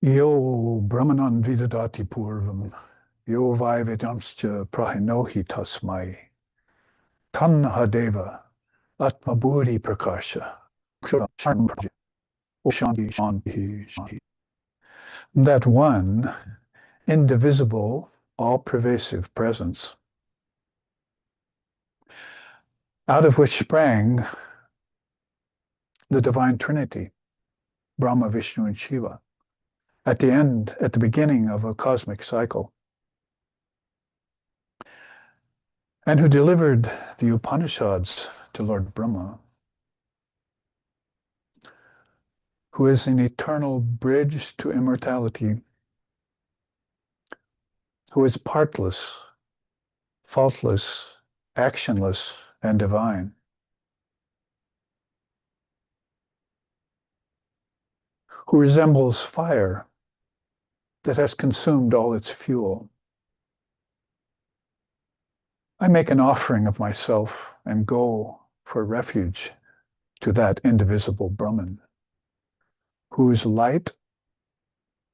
Yo Brahmanan Vidadati Purvam, Yo Vai Vedamscha Prahinohi Tasmai, Tanhadeva, Atmaburi Prakasha, Shanti Shanti. That one, indivisible, all-pervasive presence, out of which sprang the divine Trinity, Brahma, Vishnu, and Shiva, at the beginning of a cosmic cycle, and who delivered the Upanishads to Lord Brahma, who is an eternal bridge to immortality, who is partless, faultless, actionless, and divine, who resembles fire that has consumed all its fuel. I make an offering of myself and go for refuge to that indivisible Brahman, whose light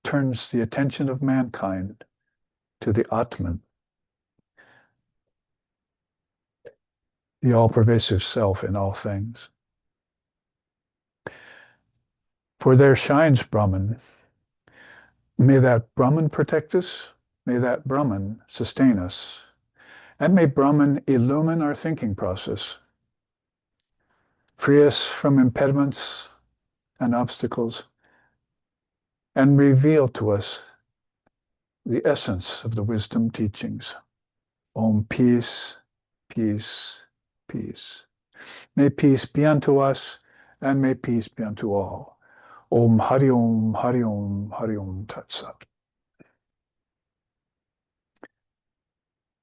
turns the attention of mankind to the Atman, the all-pervasive self in all things. For there shines Brahman. May that Brahman protect us, may that Brahman sustain us, and may Brahman illumine our thinking process, free us from impediments and obstacles, and reveal to us the essence of the wisdom teachings. Om, peace, peace, peace. May peace be unto us, and may peace be unto all. Om Hari Om, Hari Om, Hari Om Tat Sat.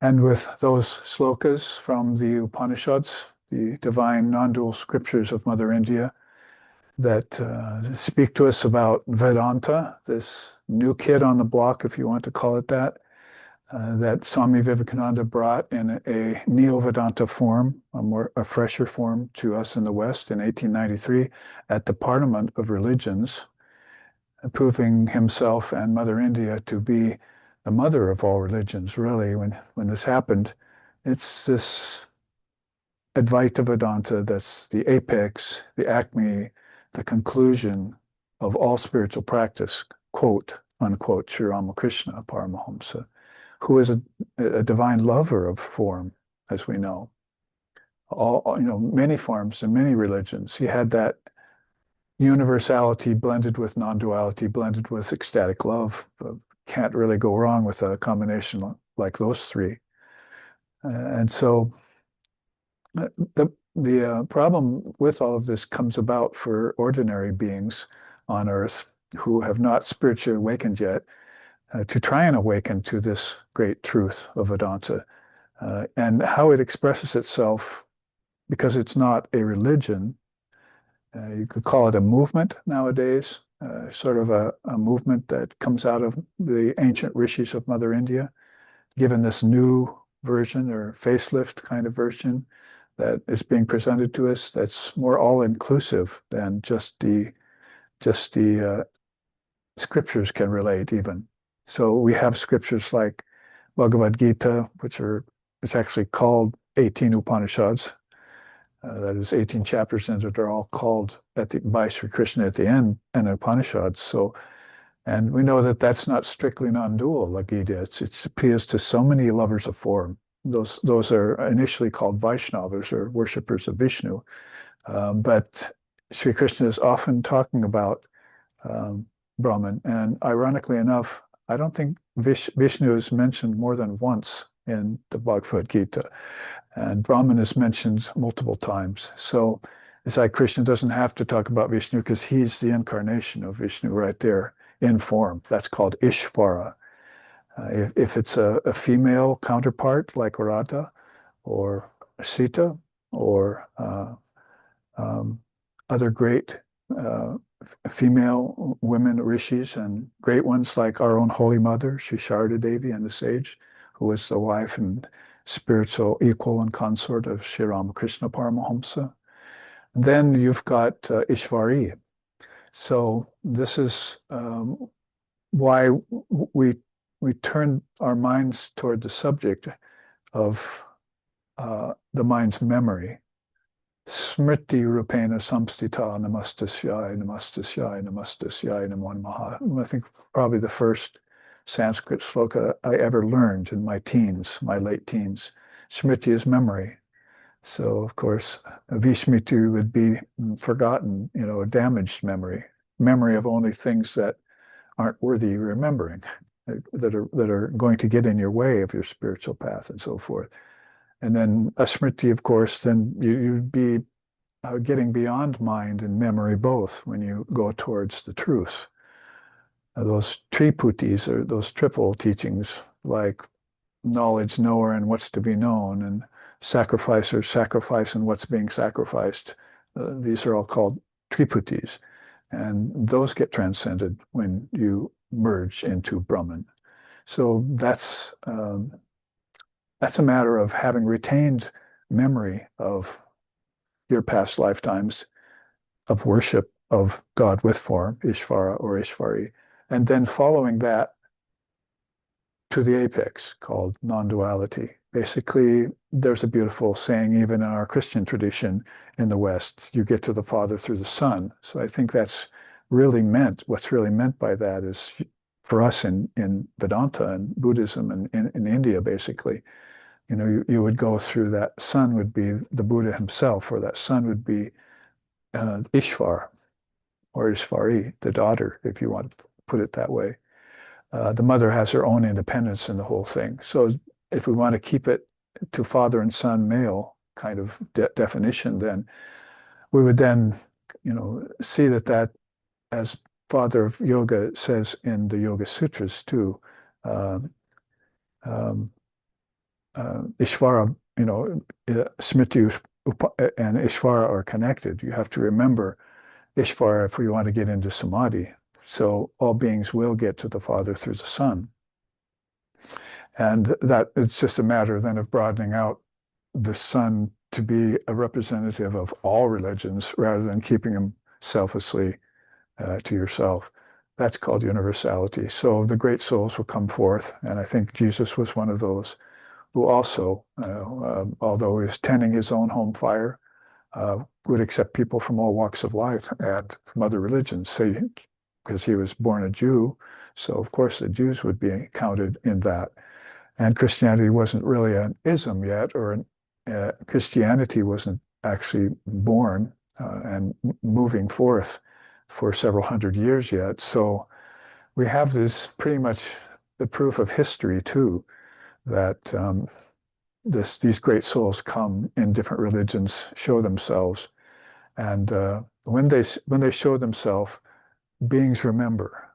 And with those slokas from the Upanishads, the divine non-dual scriptures of Mother India, that speak to us about Vedanta, this new kid on the block, if you want to call it that Swami Vivekananda brought in a Neo-Vedanta form, a fresher form to us in the West in 1893 at the Parliament of Religions, proving himself and Mother India to be the mother of all religions, really, when this happened. It's this Advaita Vedanta that's the apex, the acme, the conclusion of all spiritual practice, quote, unquote, Sri Ramakrishna Paramahamsa, who is a divine lover of form, as we know. Many forms and many religions. He had that universality blended with non-duality, blended with ecstatic love. Can't really go wrong with a combination like those three. And so the problem with all of this comes about for ordinary beings on earth who have not spiritually awakened yet, to try and awaken to this great truth of Vedanta, and how it expresses itself, because it's not a religion. You could call it a movement nowadays, sort of a movement that comes out of the ancient rishis of Mother India, given this new version or facelift kind of version that is being presented to us, that's more all-inclusive than just the scriptures can relate even. So we have scriptures like Bhagavad Gita, it's actually called 18 Upanishads. That is 18 chapters, and they're all called by Sri Krishna at the end an Upanishad. And we know that that's not strictly non-dual, like Gita. It appeals to so many lovers of form. Those are initially called Vaishnavas, or worshippers of Vishnu. But Sri Krishna is often talking about Brahman. And ironically enough, I don't think Vishnu is mentioned more than once in the Bhagavad Gita. And Brahman is mentioned multiple times. So it's like Krishna doesn't have to talk about Vishnu because he's the incarnation of Vishnu right there in form. That's called Ishvara. If it's a female counterpart like Radha or Sita or other great female women rishis and great ones like our own Holy Mother, Sri Sharda Devi, and the sage, who was the wife and spiritual equal and consort of Sri Ramakrishna Paramahamsa. Then you've got Ishvari. So this is why we we turn our minds toward the subject of the mind's memory. Smriti rupena samstita namastasyai namastasyai namastasyai namo namaha. I think probably the first Sanskrit sloka I ever learned in my teens, my late teens. Smriti is memory. So, of course, vismritu would be forgotten, a damaged memory, memory of only things that aren't worthy of remembering, that are going to get in your way of your spiritual path and so forth. And then asmriti, of course, then you'd be getting beyond mind and memory both when you go towards the truth. Those triputis, or those triple teachings, like knowledge, knower, and what's to be known, and sacrificer, sacrifice, and what's being sacrificed. These are all called triputis. And those get transcended when you merge into Brahman. So that's a matter of having retained memory of your past lifetimes of worship of God with form, Ishvara or Ishvari, and then following that to the apex called non-duality. Basically, there's a beautiful saying, even in our Christian tradition in the West, you get to the Father through the Son. So I think that's really what's really meant by that is for us in Vedanta and Buddhism and in India, basically, you would go through that Son would be the Buddha himself, or that Son would be Ishvar or Ishvari, the daughter, if you want to put it that way. The mother has her own independence in the whole thing. So if we want to keep it to father and son male kind of definition, then we would then, see that as Father of Yoga says in the Yoga Sutras too, Ishvara, Smriti and Ishvara are connected. You have to remember Ishvara if we want to get into Samadhi. So all beings will get to the Father through the Son. And that it's just a matter then of broadening out the Son to be a representative of all religions rather than keeping him selflessly to yourself. That's called universality. So the great souls will come forth, and I think Jesus was one of those who also, although he was tending his own home fire, would accept people from all walks of life and from other religions. So, because he was born a Jew, so of course the Jews would be counted in that. And Christianity wasn't really an ism yet, or Christianity wasn't actually born and moving forth for several hundred years yet. So we have this pretty much the proof of history too, that these great souls come in different religions, show themselves, and when they show themselves, beings remember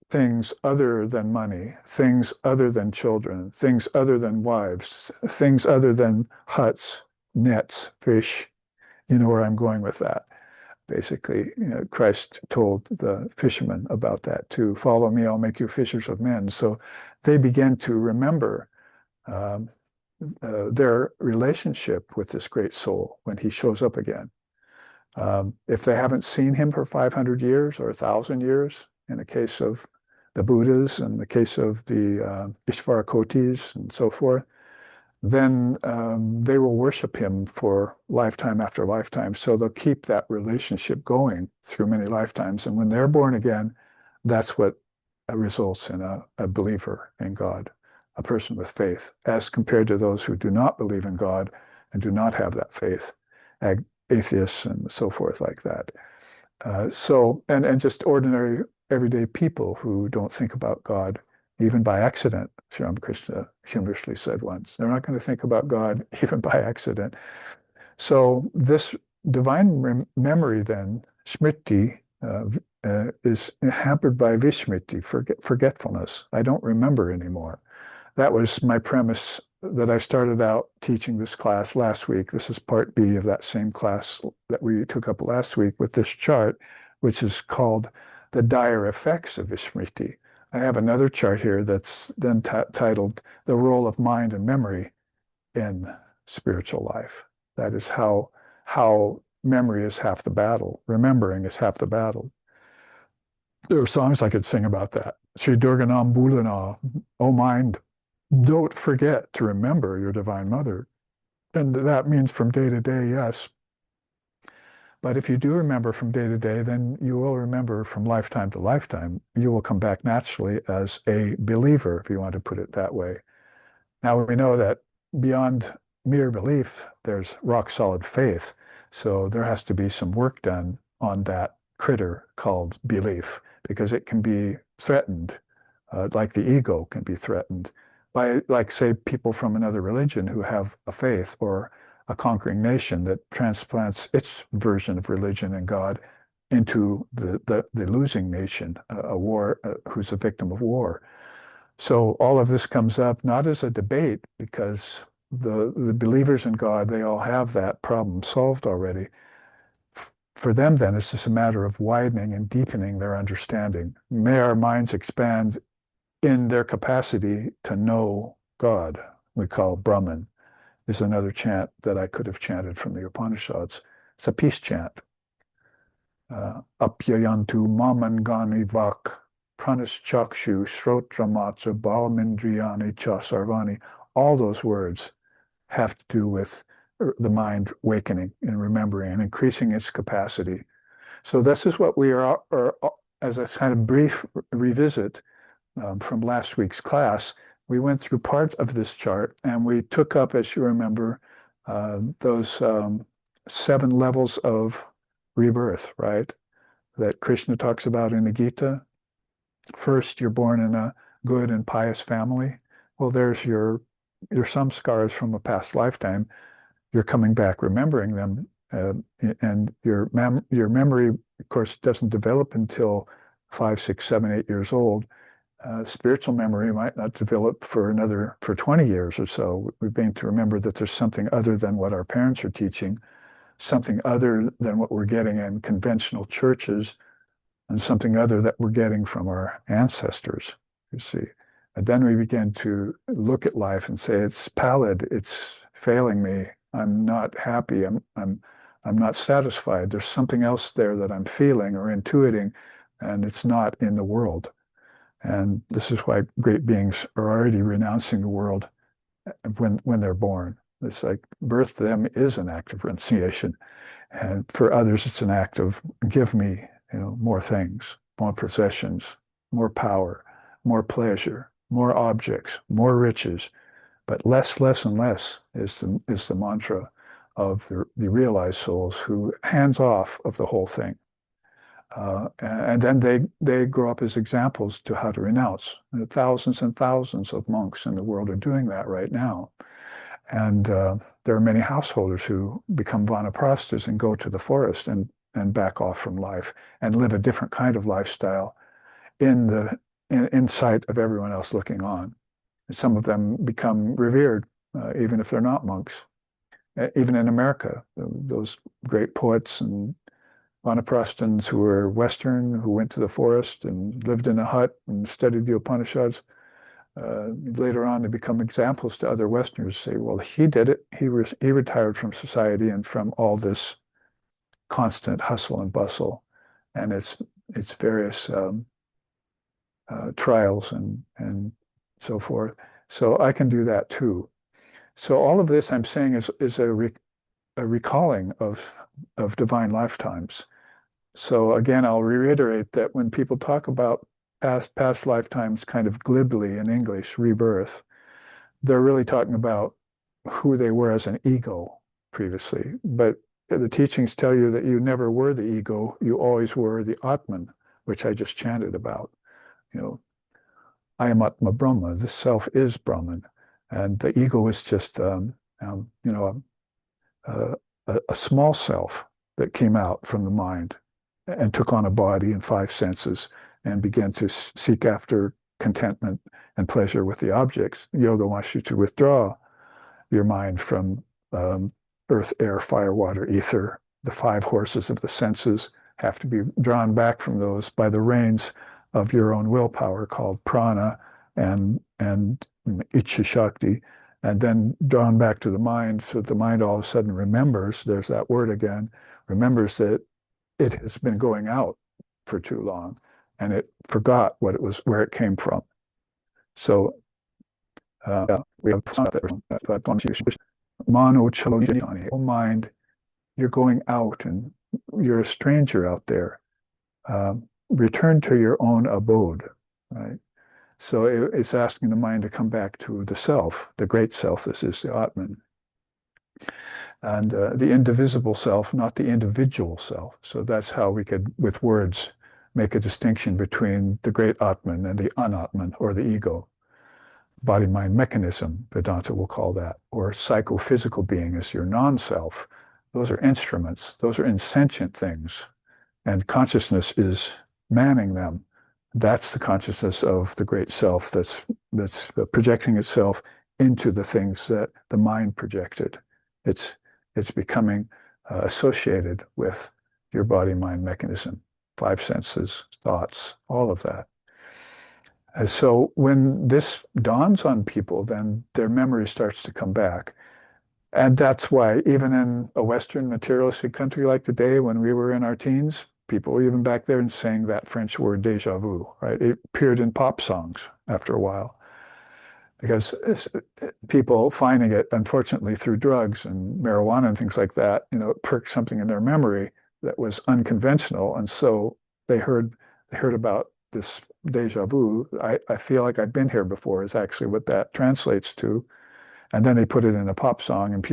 things other than money, things other than children, things other than wives, things other than huts, nets, fish. You know where I'm going with that. Basically, Christ told the fishermen about that too. Follow me, I'll make you fishers of men. So they began to remember their relationship with this great soul when he shows up again. If they haven't seen him for 500 years or 1,000 years, in the case of the Buddhas and the case of the Ishvarakotis and so forth, then they will worship him for lifetime after lifetime. So they'll keep that relationship going through many lifetimes. And when they're born again, that's what results in a believer in God, a person with faith, as compared to those who do not believe in God and do not have that faith, atheists and so forth like that. And just ordinary everyday people who don't think about God, even by accident. Sri Ramakrishna humorously said once, they're not going to think about God even by accident. So this divine memory then, smriti, is hampered by vismriti, forgetfulness. I don't remember anymore. That was my premise that I started out teaching this class last week. This is part B of that same class that we took up last week with this chart, which is called the dire effects of vismriti. I have another chart here that's then titled the role of mind and memory in spiritual life. That is how memory is half the battle. Remembering is half the battle. There are songs I could sing about that. Sri Durganam Bulana, oh mind, don't forget to remember your Divine Mother. And that means from day to day, yes. But if you do remember from day to day, then you will remember from lifetime to lifetime. You will come back naturally as a believer, if you want to put it that way. Now we know that beyond mere belief, there's rock solid faith. So there has to be some work done on that critter called belief, because it can be threatened, like the ego can be threatened by, like, say, people from another religion who have a faith, or a conquering nation that transplants its version of religion and God into the losing nation, a war, who's a victim of war. So all of this comes up not as a debate, because the believers in God, they all have that problem solved already. For them, then, it's just a matter of widening and deepening their understanding. May our minds expand in their capacity to know God. We call Brahman. Is another chant that I could have chanted from the Upanishads. It's a peace chant. Apyayantu mamangani vak pranaschakshu shrotramatsa balmindriyani cha sarvani. All those words have to do with the mind wakening and remembering and increasing its capacity. So this is what we are as a kind of brief revisit from last week's class. We went through parts of this chart, and we took up, as you remember, those 7 levels of rebirth, right? That Krishna talks about in the Gita. First, you're born in a good and pious family. Well, there's your samskars from a past lifetime. You're coming back, remembering them, and your memory, of course, doesn't develop until 5, 6, 7, 8 years old. Spiritual memory might not develop for 20 years or so. We begin to remember that there's something other than what our parents are teaching, something other than what we're getting in conventional churches, and something other that we're getting from our ancestors, you see. And then we begin to look at life and say, it's pallid, it's failing me, I'm not happy, I'm not satisfied. There's something else there that I'm feeling or intuiting, and it's not in the world. And this is why great beings are already renouncing the world when they're born. It's like birth to them is an act of renunciation. And for others, it's an act of give me, more things, more possessions, more power, more pleasure, more objects, more riches. But less, less, and less is the mantra of the realized souls who hands off of the whole thing. And then they grow up as examples to how to renounce. Thousands and thousands of monks in the world are doing that right now. And there are many householders who become vanaprasthas and go to the forest and back off from life and live a different kind of lifestyle in sight of everyone else looking on. And some of them become revered, even if they're not monks. Even in America, those great poets and Vanaprasthans who were Western, who went to the forest and lived in a hut and studied the Upanishads. Later on, they become examples to other Westerners. Say, well, he did it. He retired from society and from all this constant hustle and bustle, and its various trials and so forth. So I can do that too. So all of this I'm saying is a recalling of divine lifetimes. So again, I'll reiterate that when people talk about past lifetimes kind of glibly in English, rebirth, they're really talking about who they were as an ego previously. But the teachings tell you that you never were the ego, you always were the Atman, which I just chanted about. I am Atma Brahma, this self is Brahman. And the ego is just, a small self that came out from the mind and took on a body and 5 senses and began to seek after contentment and pleasure with the objects. Yoga wants you to withdraw your mind from earth, air, fire, water, ether. The 5 horses of the senses have to be drawn back from those by the reins of your own willpower, called prana and Ichcha Shakti, and then drawn back to the mind, so the mind all of a sudden remembers, there's that word again, remembers that it has been going out for too long, and it forgot what it was, where it came from. So we have mono chalojani. Oh mind, you're going out and you're a stranger out there. Return to your own abode, right? So it's asking the mind to come back to the self, the great self. This is the Atman. And the indivisible self, not the individual self. So that's how we could, with words, make a distinction between the great Atman and the unatman, or the ego. Body-mind mechanism, Vedanta will call that, or psychophysical being is your non-self. Those are instruments. Those are insentient things. And consciousness is manning them. That's the consciousness of the great self that's projecting itself into the things that the mind projected. It's becoming associated with your body-mind mechanism, five senses, thoughts, all of that. And so when this dawns on people, then their memory starts to come back. And that's why even in a Western materialistic country like today, when we were in our teens, people were even back there and saying that French word déjà vu, right? It appeared in pop songs after a while. Because people finding it, unfortunately, through drugs and marijuana and things like that, it perked something in their memory that was unconventional. And so they heard about this déjà vu. I feel like I've been here before is actually what that translates to. And then they put it in a pop song, and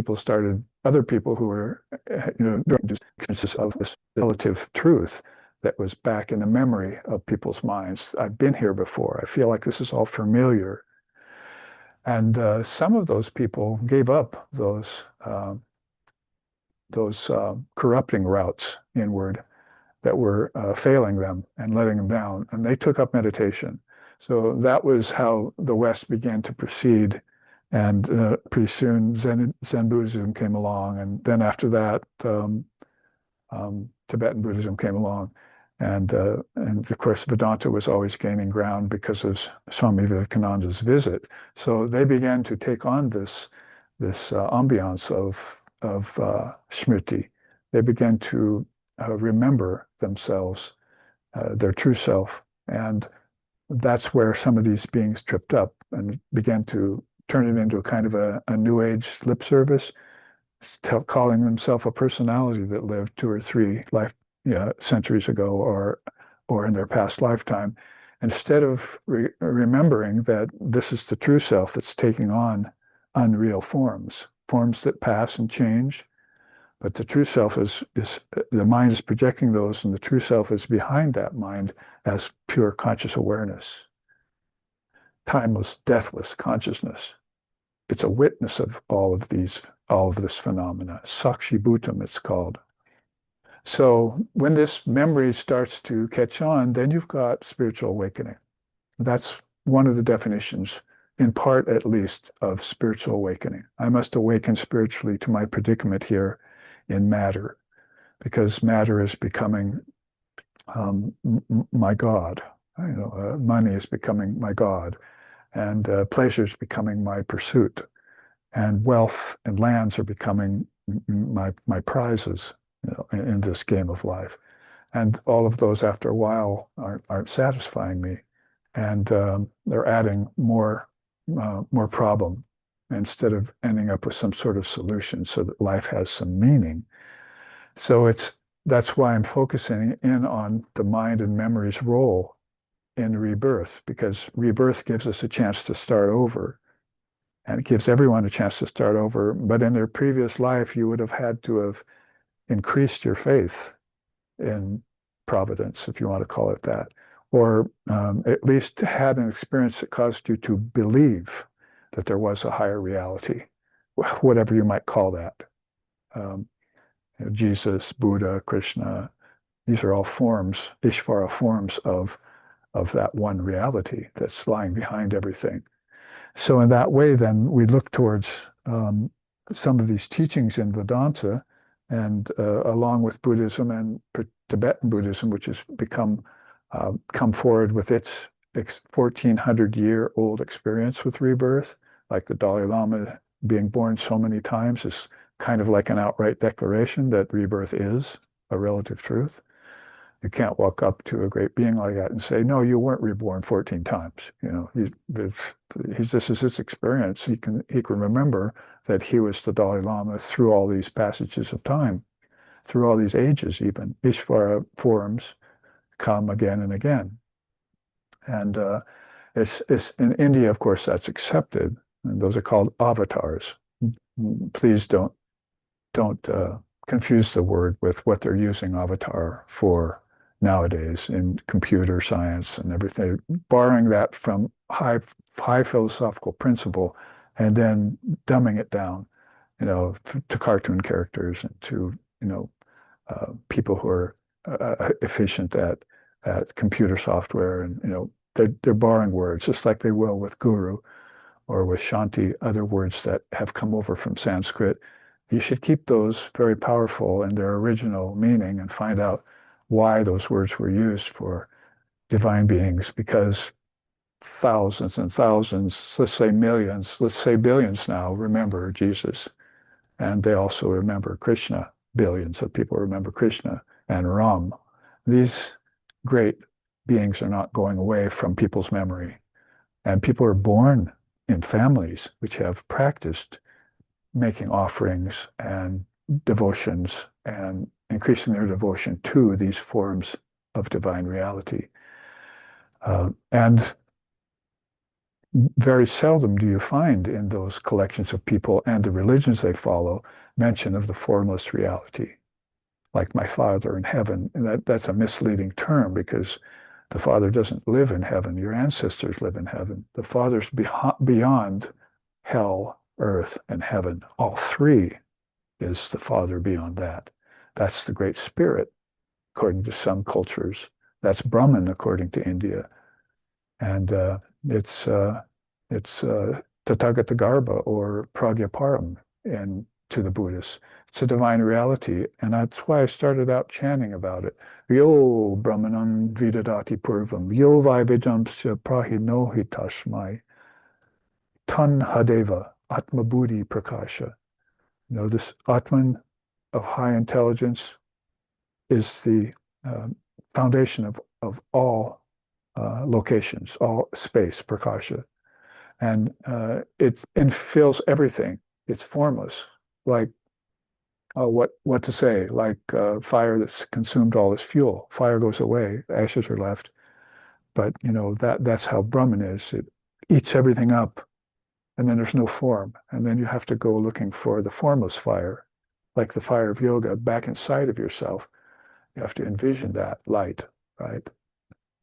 other people who were, experiences of this relative truth that was back in the memory of people's minds. I've been here before. I feel like this is all familiar. And some of those people gave up those corrupting routes inward that were failing them and letting them down, and they took up meditation. So that was how the West began to proceed, and pretty soon Zen Buddhism came along, and then after that Tibetan Buddhism came along, and of course Vedanta was always gaining ground because of Swami Vivekananda's visit. So they began to take on this ambiance of Smriti. They began to remember themselves, their true self, and that's where some of these beings tripped up and began to turn it into a kind of a New Age lip service, calling themselves a personality that lived 2 or 3 centuries ago, or in their past lifetime, instead of remembering that this is the true self that's taking on unreal forms that pass and change. But the true self is the mind is projecting those, and the true self is behind that mind as pure conscious awareness. Timeless, deathless consciousness. It's a witness of all of this phenomena. Sakshi Bhutam, it's called. So when this memory starts to catch on, then you've got spiritual awakening. That's one of the definitions, in part at least, of spiritual awakening. I must awaken spiritually to my predicament here in matter, because matter is becoming my God. Money is becoming my God, and pleasure is becoming my pursuit, and wealth and lands are becoming my prizes, in this game of life. And all of those, after a while, aren't satisfying me, and they're adding more problem instead of ending up with some sort of solution so that life has some meaning. So that's why I'm focusing in on the mind and memory's role in rebirth, because rebirth gives us a chance to start over, and it gives everyone a chance to start over. But in their previous life, you would have had to have increased your faith in providence, if you want to call it that, or at least had an experience that caused you to believe that there was a higher reality, whatever you might call that. Jesus, Buddha, Krishna, these are all forms, Ishvara forms of that one reality that's lying behind everything. So in that way, then, we look towards some of these teachings in Vedanta, and along with Buddhism and Tibetan Buddhism, which has come forward with its 1,400-year-old experience with rebirth, like the Dalai Lama being born so many times is kind of like an outright declaration that rebirth is a relative truth. You can't walk up to a great being like that and say, no, you weren't reborn 14 times. This is his experience. He can remember that he was the Dalai Lama through all these passages of time, through all these ages even. Ishvara forms come again and again. And it's in India, of course, that's accepted. And those are called avatars. Please don't confuse the word with what they're using avatar for nowadays in computer science and everything, borrowing that from high philosophical principle and then dumbing it down, to cartoon characters and to, people who are efficient at computer software, and they're borrowing words just like they will with guru or with Shanti, other words that have come over from Sanskrit. You should keep those very powerful in their original meaning and find out why those words were used for divine beings, because thousands and thousands, let's say millions, let's say billions now, remember Jesus. And they also remember Krishna. Billions of people remember Krishna and Ram. These great beings are not going away from people's memory. And people are born in families which have practiced making offerings and devotions and increasing their devotion to these forms of divine reality. And very seldom do you find in those collections of people and the religions they follow mention of the formless reality, like my Father in heaven. And that's a misleading term, because the Father doesn't live in heaven. Your ancestors live in heaven. The Father's beyond hell, earth, and heaven. All three is the Father beyond that. That's the Great Spirit, according to some cultures. That's Brahman, according to India. And it's Tathagatagarbha or Pragyaparam to the Buddhists. It's a divine reality. And that's why I started out chanting about it. Yo Brahmanam Vidadati Purvam, Yo Vaivijamsya Prahinohi Tashmai, Tan Hadeva, Atma Buddhi Prakasha. This Atman of high intelligence is the foundation of all locations, all space, Prakasha. And it infills everything. It's formless, like what to say, like fire that's consumed all its fuel. Fire goes away, ashes are left. But that's how Brahman is. It eats everything up, and then there's no form. And then you have to go looking for the formless fire, like the fire of yoga, back inside of yourself. You have to envision that light, right?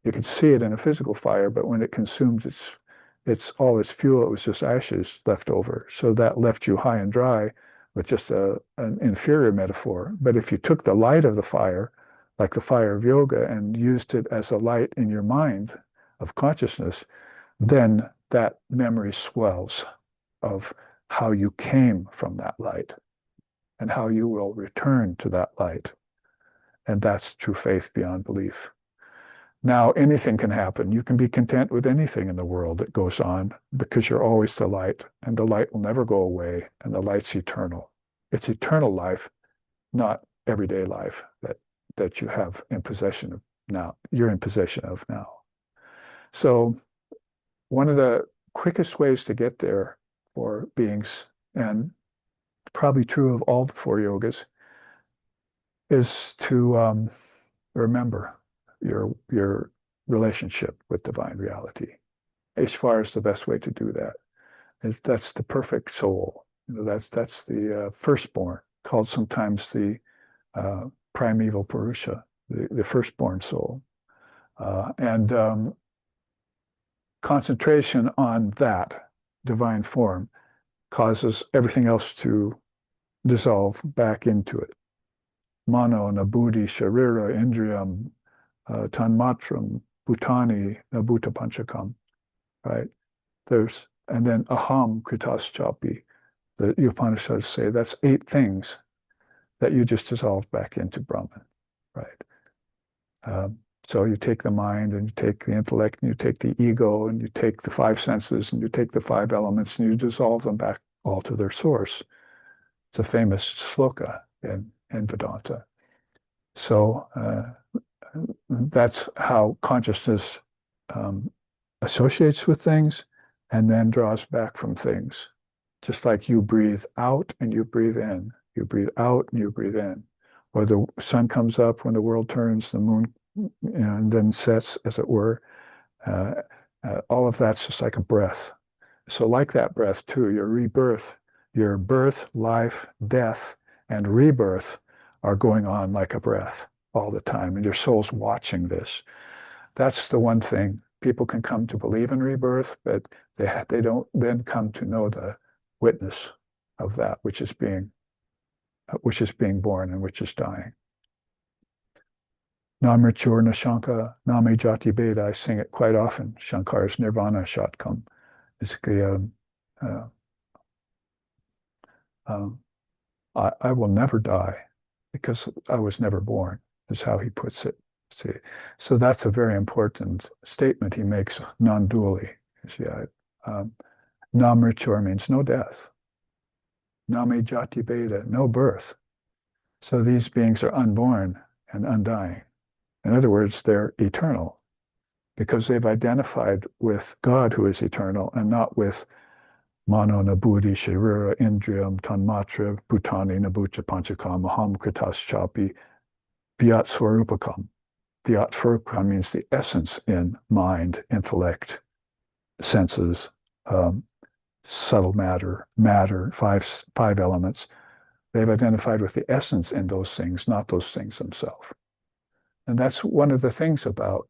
You can see it in a physical fire, but when it consumes it's all its fuel, it was just ashes left over. So that left you high and dry with just an inferior metaphor. But if you took the light of the fire, like the fire of yoga, and used it as a light in your mind of consciousness, then that memory swells of how you came from that light and how you will return to that light. And that's true faith beyond belief. Now, anything can happen. You can be content with anything in the world that goes on, because you're always the light, and the light will never go away, and the light's eternal. It's eternal life, not everyday life that you have in possession of now, you're in possession of now. So one of the quickest ways to get there for beings, and probably true of all the four yogas, is to remember your relationship with divine reality. Ishvara is the best way to do that. That's the perfect soul. That's the firstborn, called sometimes the primeval Purusha, the firstborn soul. And concentration on that divine form causes everything else to dissolve back into it. Mano, Nabudhi, Sharira, Indriyam, Tanmatram, Bhutani, Nabhuta Panchakam, right? And then Aham, Kritaschapi, the Upanishads say that's 8 things that you just dissolve back into Brahman, right? So you take the mind, and you take the intellect, and you take the ego, and you take the 5 senses, and you take the 5 elements, and you dissolve them back all to their source. It's a famous sloka in Vedanta. So That's how consciousness associates with things and then draws back from things. Just like you breathe out and you breathe in. You breathe out and you breathe in. Or the sun comes up when the world turns, the moon, and then sets, as it were. All of that's just like a breath. So like that breath too, your rebirth, your birth, life, death, and rebirth are going on like a breath all the time. And your soul's watching this. That's the one thing. People can come to believe in rebirth, but they don't then come to know the witness of that which is being born and which is dying. Namrichur Nashanka Name Jati Beda. I sing it quite often. Shankar's Nirvana Shatkam. Basically, I will never die because I was never born, is how he puts it. See, so that's a very important statement he makes non-dually. Namrichur means no death. Name Jati Beda, no birth. So these beings are unborn and undying. In other words, they're eternal because they've identified with God who is eternal and not with Mano Nabudi Sharira Indriyam Tanmatra Bhutani Nabucha Panchakam Maham Kritas Chapi Vyat Swarupakam. Vyat Swarupakam means the essence in mind, intellect, senses, subtle matter, five elements. They've identified with the essence in those things, not those things themselves. And that's one of the things about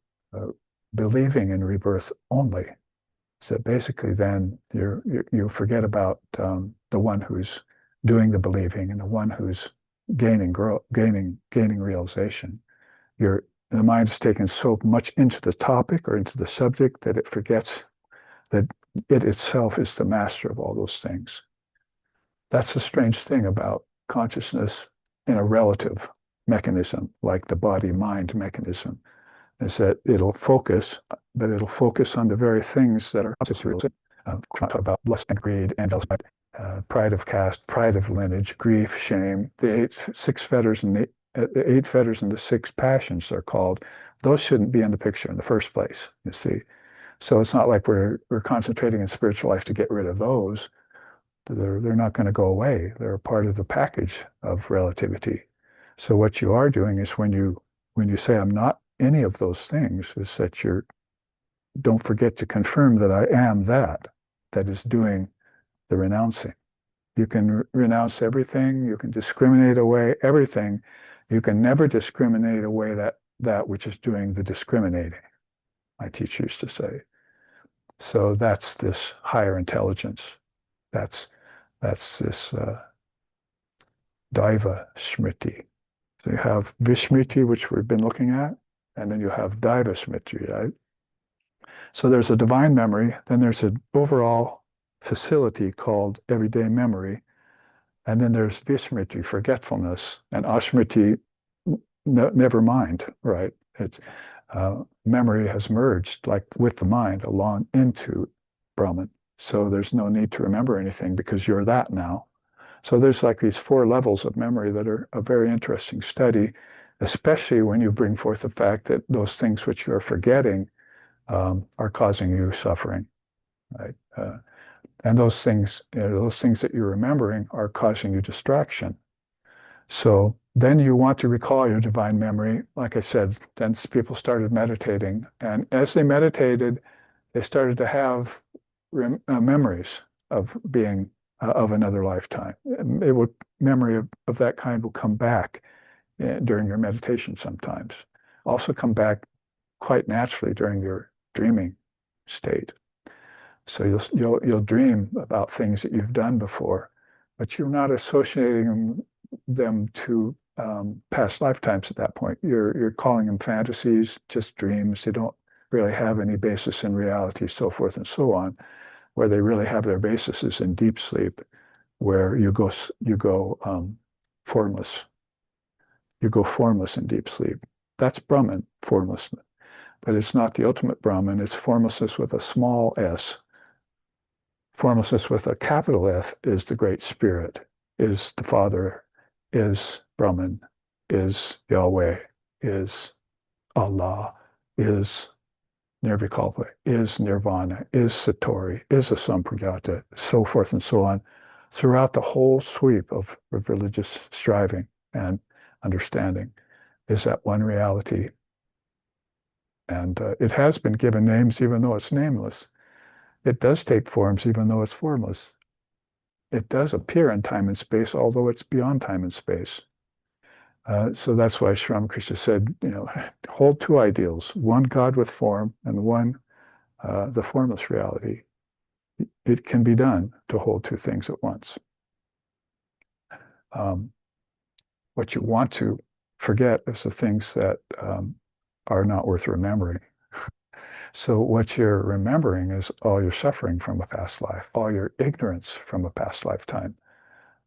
believing in rebirth only. So basically then you forget about the one who's doing the believing and the one who's gaining realization. The mind is taken so much into the topic or into the subject that it forgets that it itself is the master of all those things. That's a strange thing about consciousness in a relative mechanism, like the body-mind mechanism, is that it'll focus, but it'll focus on the very things that are opposites. Talk about lust and greed and pride of caste, pride of lineage, grief, shame, the eight fetters and the six passions are called. Those shouldn't be in the picture in the first place, you see. So it's not like we're concentrating in spiritual life to get rid of those. They're not going to go away. They're a part of the package of relativity. So what you are doing is when you say I'm not any of those things, is that don't forget to confirm that I am that is doing the renouncing. You can renounce everything. You can discriminate away everything. You can never discriminate away that which is doing the discriminating, my teacher used to say. So that's this higher intelligence. That's this Daiva Smriti. So you have Vismriti, which we've been looking at, and then you have Daiva Smriti, right? So there's a divine memory, then there's an overall facility called everyday memory, and then there's Vismriti, forgetfulness, and Asmriti, never mind, right? It's memory has merged like with the mind along into Brahman. So there's no need to remember anything because you're that now. So there's like these 4 levels of memory that are a very interesting study, especially when you bring forth the fact that those things which you're forgetting are causing you suffering, right? And those things that you're remembering are causing you distraction. So then you want to recall your divine memory. Like I said, then people started meditating. And as they meditated, they started to have memories of being of another lifetime. Memory of that kind will come back during your meditation sometimes. Also come back quite naturally during your dreaming state. So you'll dream about things that you've done before, but you're not associating them to past lifetimes at that point. You're calling them fantasies, just dreams. They don't really have any basis in reality, so forth and so on. Where they really have their basis is in deep sleep, where you go formless. You go formless in deep sleep. That's Brahman, formlessness. But it's not the ultimate Brahman. It's formlessness with a small s. Formlessness with a capital F is the Great Spirit, is the Father, is Brahman, is Yahweh, is Allah, is Nirvikalpa, is Nirvana, is Satori, is Asampragata, so forth and so on, throughout the whole sweep of religious striving and understanding, is that one reality. And it has been given names even though it's nameless. It does take forms even though it's formless. It does appear in time and space, although it's beyond time and space. So that's why Sri Ramakrishna said, hold two ideals, one God with form and one the formless reality. It can be done to hold two things at once. What you want to forget is the things that are not worth remembering. So what you're remembering is all your suffering from a past life, all your ignorance from a past lifetime,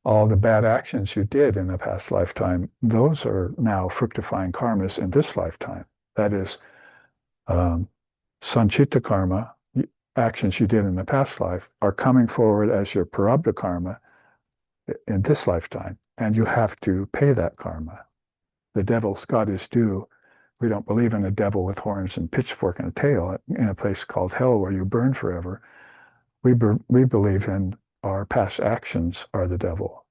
all the bad actions you did in a past lifetime. Those are now fructifying karmas in this lifetime. That is, sanchita karma, actions you did in the past life, are coming forward as your prarabdha karma in this lifetime, and you have to pay that karma. The devil's got his due. We don't believe in a devil with horns and pitchfork and a tail in a place called hell where you burn forever. We believe in our past actions are the devil,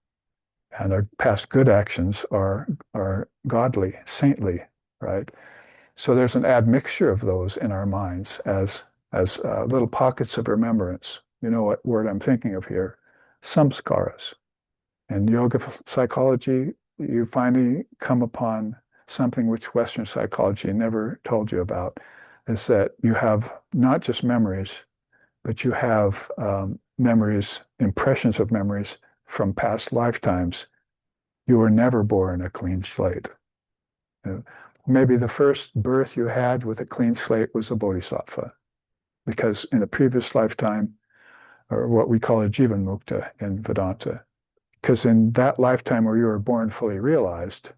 and our past good actions are godly, saintly, right? So there's an admixture of those in our minds as little pockets of remembrance. You know what word I'm thinking of here? Samskaras. In yoga psychology, you finally come upon something which Western psychology never told you about, is that you have not just memories, but you have memories, impressions of memories from past lifetimes. You were never born a clean slate. Maybe the first birth you had with a clean slate was a bodhisattva, because in a previous lifetime, or what we call a jivan mukta in Vedanta, because in that lifetime where you were born fully realized,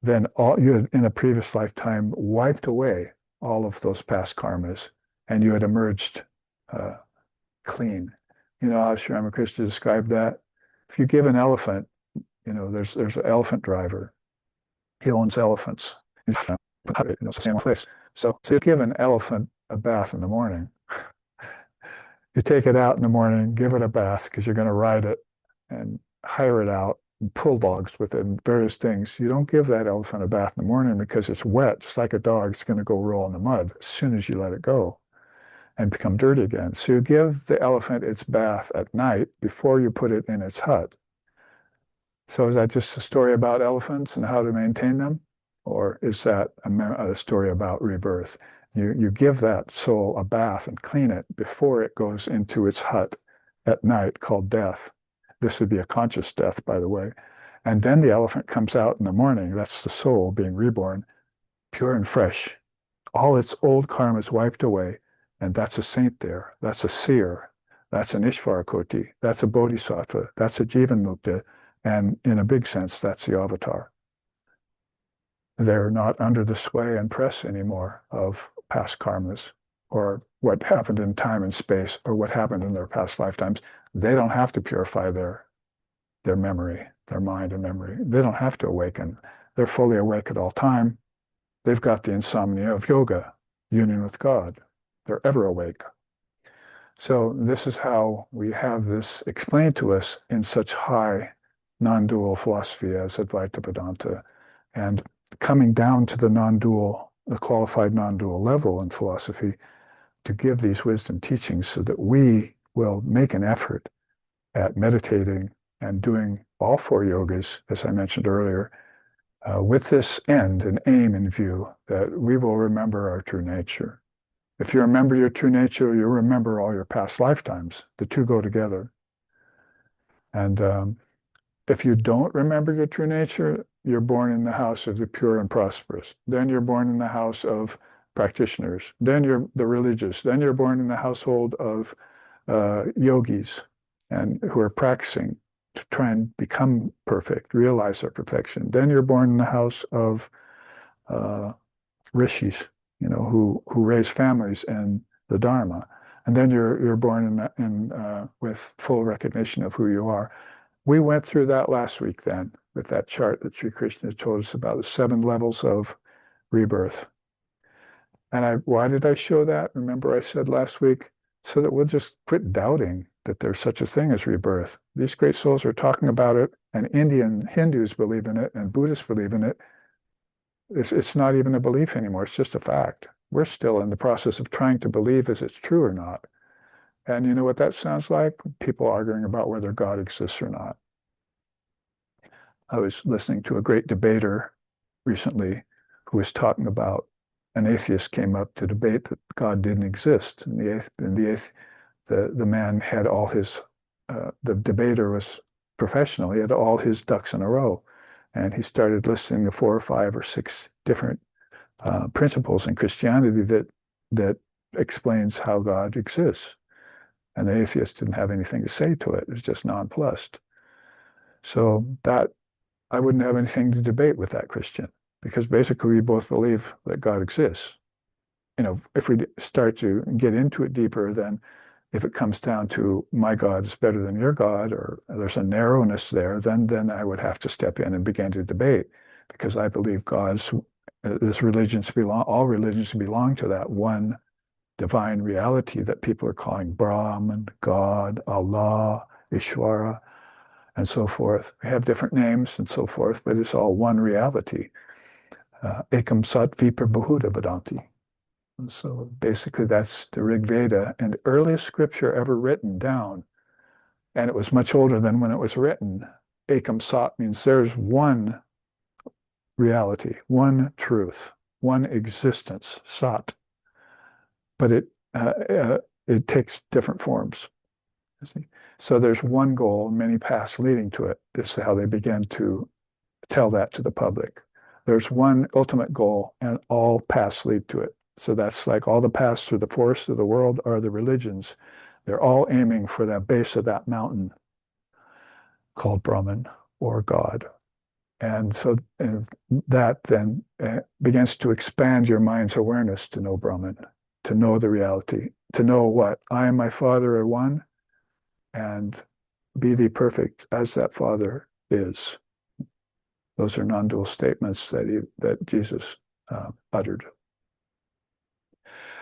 then you had in a previous lifetime wiped away all of those past karmas, and you had emerged clean. You know how Sri Ramakrishna described that? If you give an elephant, there's an elephant driver. He owns elephants. Same place. So you give an elephant a bath in the morning. You take it out in the morning, give it a bath because you're going to ride it and hire it out and pull dogs with it and various things. You don't give that elephant a bath in the morning because it's wet, just like a dog. It's going to go roll in the mud as soon as you let it go and become dirty again. So you give the elephant its bath at night before you put it in its hut. So is that just a story about elephants and how to maintain them? Or is that a story about rebirth? You give that soul a bath and clean it before it goes into its hut at night called death. This would be a conscious death, by the way. And then the elephant comes out in the morning. That's the soul being reborn, pure and fresh. All its old karma is wiped away. And that's a saint there. That's a seer. That's an Ishvarakoti. That's a bodhisattva. That's a jivan mukta. And in a big sense, that's the avatar. They're not under the sway and press anymore of past karmas or what happened in time and space or what happened in their past lifetimes. They don't have to purify their memory, their mind and memory. They don't have to awaken. They're fully awake at all time. They've got the insomnia of yoga, union with God. They're ever awake. So this is how we have this explained to us in such high non-dual philosophy as Advaita Vedanta, and coming down to the non-dual, the qualified non-dual level in philosophy to give these wisdom teachings so that we will make an effort at meditating and doing all four yogas, as I mentioned earlier, with this end and aim in view, that we will remember our true nature. If you remember your true nature, you'll remember all your past lifetimes. The two go together. And if you don't remember your true nature, you're born in the house of the pure and prosperous. Then you're born in the house of practitioners. Then you're the religious. Then you're born in the household of yogis and who are practicing to try and become perfect, realize their perfection. Then you're born in the house of rishis, who raise families in the Dharma. And then you're born with full recognition of who you are. We went through that last week then with that chart that Sri Krishna told us about, the 7 levels of rebirth. And why did I show that? Remember I said last week, so that we'll just quit doubting that there's such a thing as rebirth. These great souls are talking about it, and Indian Hindus believe in it, and Buddhists believe in it. It's not even a belief anymore. It's just a fact. We're still in the process of trying to believe if it's true or not. And you know what that sounds like? People arguing about whether God exists or not. I was listening to a great debater recently who was talking about an atheist came up to debate that God didn't exist. And the man had all his, the debater was professional. He had all his ducks in a row. And he started listing the 4 or 5 or 6 different principles in Christianity that explains how God exists. And the atheist didn't have anything to say to it. It was just nonplussed. So that I wouldn't have anything to debate with that Christian, because basically we both believe that God exists. You know, if we start to get into it deeper, then if it comes down to my God is better than your God, or there's a narrowness there, then I would have to step in and begin to debate, because I believe all religions belong to that one divine reality that people are calling Brahman, God, Allah, Ishvara, and so forth. We have different names and so forth, but it's all one reality. Ekam Sat Vipar Bahuda Vedanti. So basically that's the Rig Veda, and the earliest scripture ever written down, and it was much older than when it was written. Ekam Sat means there's one reality, one truth, one existence, Sat. But it takes different forms. You see? So there's one goal, many paths leading to it. This is how they began to tell that to the public. There's one ultimate goal, and all paths lead to it. So that's like all the paths through the forest of the world are the religions. They're all aiming for that base of that mountain called Brahman or God. And so that then begins to expand your mind's awareness to know Brahman, to know the reality, to know what? I and my Father are one, and be thee perfect as that Father is. Those are non-dual statements that Jesus uttered.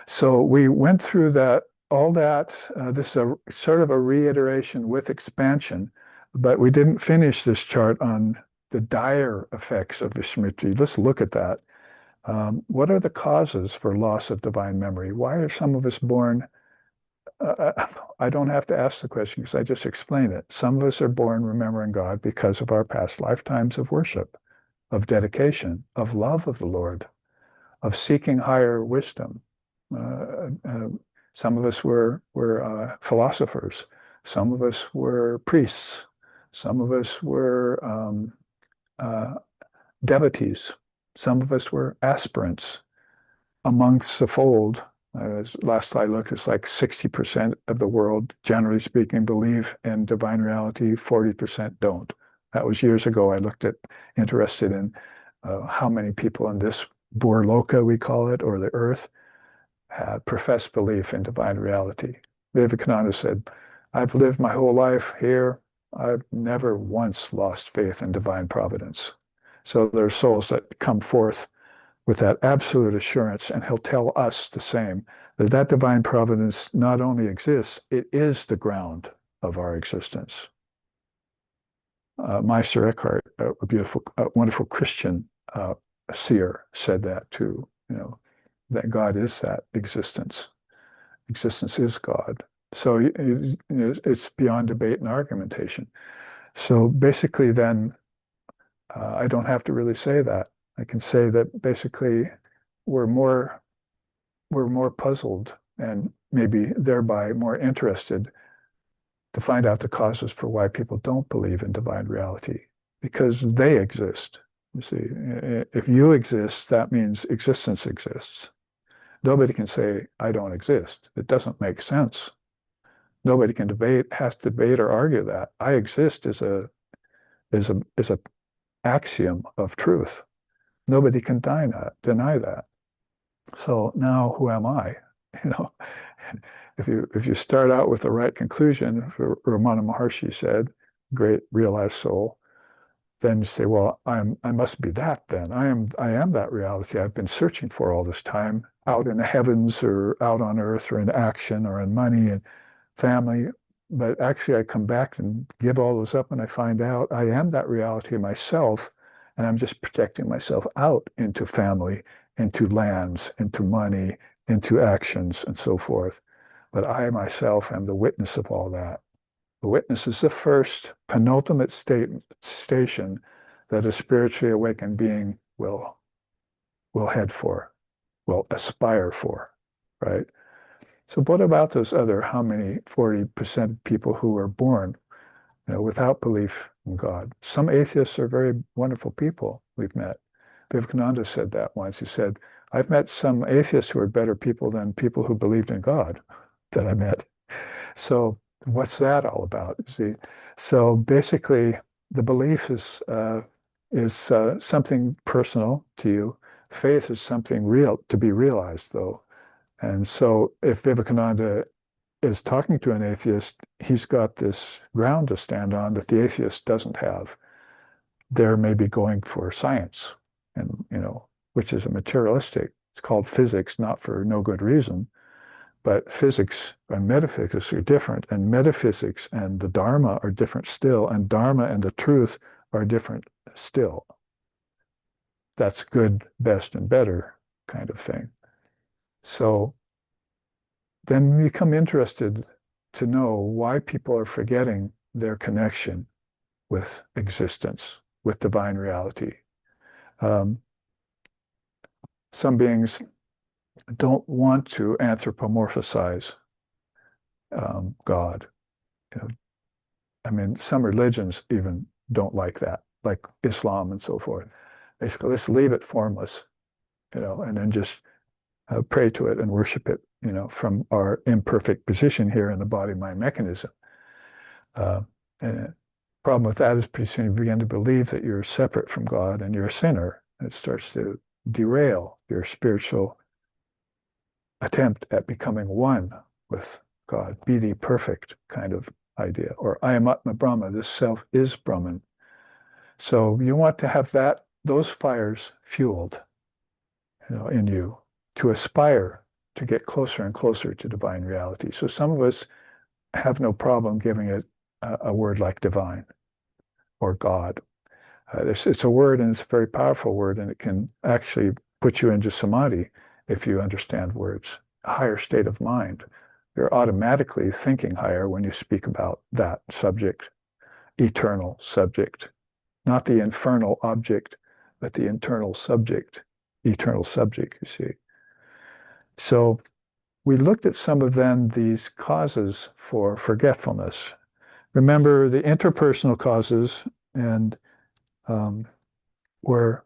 So we went through that, all that. This is a sort of a reiteration with expansion, but we didn't finish this chart on the dire effects of Vismriti. Let's look at that. What are the causes for loss of divine memory? Why are some of us born? I don't have to ask the question because I just explained it. Some of us are born remembering God because of our past lifetimes of worship, of dedication, of love of the Lord, of seeking higher wisdom. Some of us were philosophers. Some of us were priests. Some of us were devotees. Some of us were aspirants. Amongst the fold, last I looked, it's like 60% of the world, generally speaking, believe in divine reality, 40% don't. That was years ago. I looked at, interested in how many people in this Burloka, we call it, or the earth, had professed belief in divine reality. Vivekananda said, I've lived my whole life here. I've never once lost faith in divine providence. So there are souls that come forth with that absolute assurance, and he'll tell us the same, that divine providence not only exists, it is the ground of our existence. Meister Eckhart, a beautiful, wonderful Christian seer, said that too, that God is that existence. Existence is God. So it's beyond debate and argumentation. So basically then, I don't have to really say that. I can say that basically we're more puzzled and maybe thereby more interested to find out the causes for why people don't believe in divine reality, because they exist. You see, if you exist, that means existence exists. Nobody can say, I don't exist. It doesn't make sense. Nobody can has to debate or argue that. I exist is a axiom of truth. Nobody can deny that. So now who am I? If you start out with the right conclusion, Ramana Maharshi said, great realized soul, then you say, well, I must be that then. I am that reality I've been searching for all this time. out in the heavens or out on earth or in action or in money and family. But actually, I come back and give all those up and I find out I am that reality myself. And I'm just projecting myself out into family, into lands, into money, into actions, and so forth. But I myself am the witness of all that. The witness is the first penultimate station that a spiritually awakened being will head for, will aspire for, right? So what about those other, how many 40% of people who are born, without belief in God? Some atheists are very wonderful people we've met. Vivekananda said that once. He said, I've met some atheists who are better people than people who believed in God that I met. So what's that all about? See, so basically, the belief is something personal to you. Faith is something real to be realized, though. And so, if Vivekananda is talking to an atheist, he's got this ground to stand on that the atheist doesn't have. They're maybe going for science, and which is a materialistic. It's called physics, not for no good reason. But physics and metaphysics are different, and metaphysics and the Dharma are different still, and Dharma and the truth are different still. That's good, best, and better kind of thing. So then we become interested to know why people are forgetting their connection with existence, with divine reality. Some beings don't want to anthropomorphize God. I mean, some religions even don't like that, like Islam and so forth. Basically, let's leave it formless, and then just pray to it and worship it, from our imperfect position here in the body-mind mechanism. And the problem with that is pretty soon you begin to believe that you're separate from God and you're a sinner. And it starts to derail your spiritual attempt at becoming one with God, be the perfect kind of idea. Or I am Atma Brahma, this self is Brahman. So you want to have those fires fueled, in you to aspire to get closer and closer to divine reality. So some of us have no problem giving it a word like divine or God. It's a word, and it's a very powerful word, and it can actually put you into samadhi if you understand words, a higher state of mind. You're automatically thinking higher when you speak about that subject, eternal subject, not the infernal object, but the internal subject, eternal subject, you see. So we looked at some of then these causes for forgetfulness. Remember the interpersonal causes and were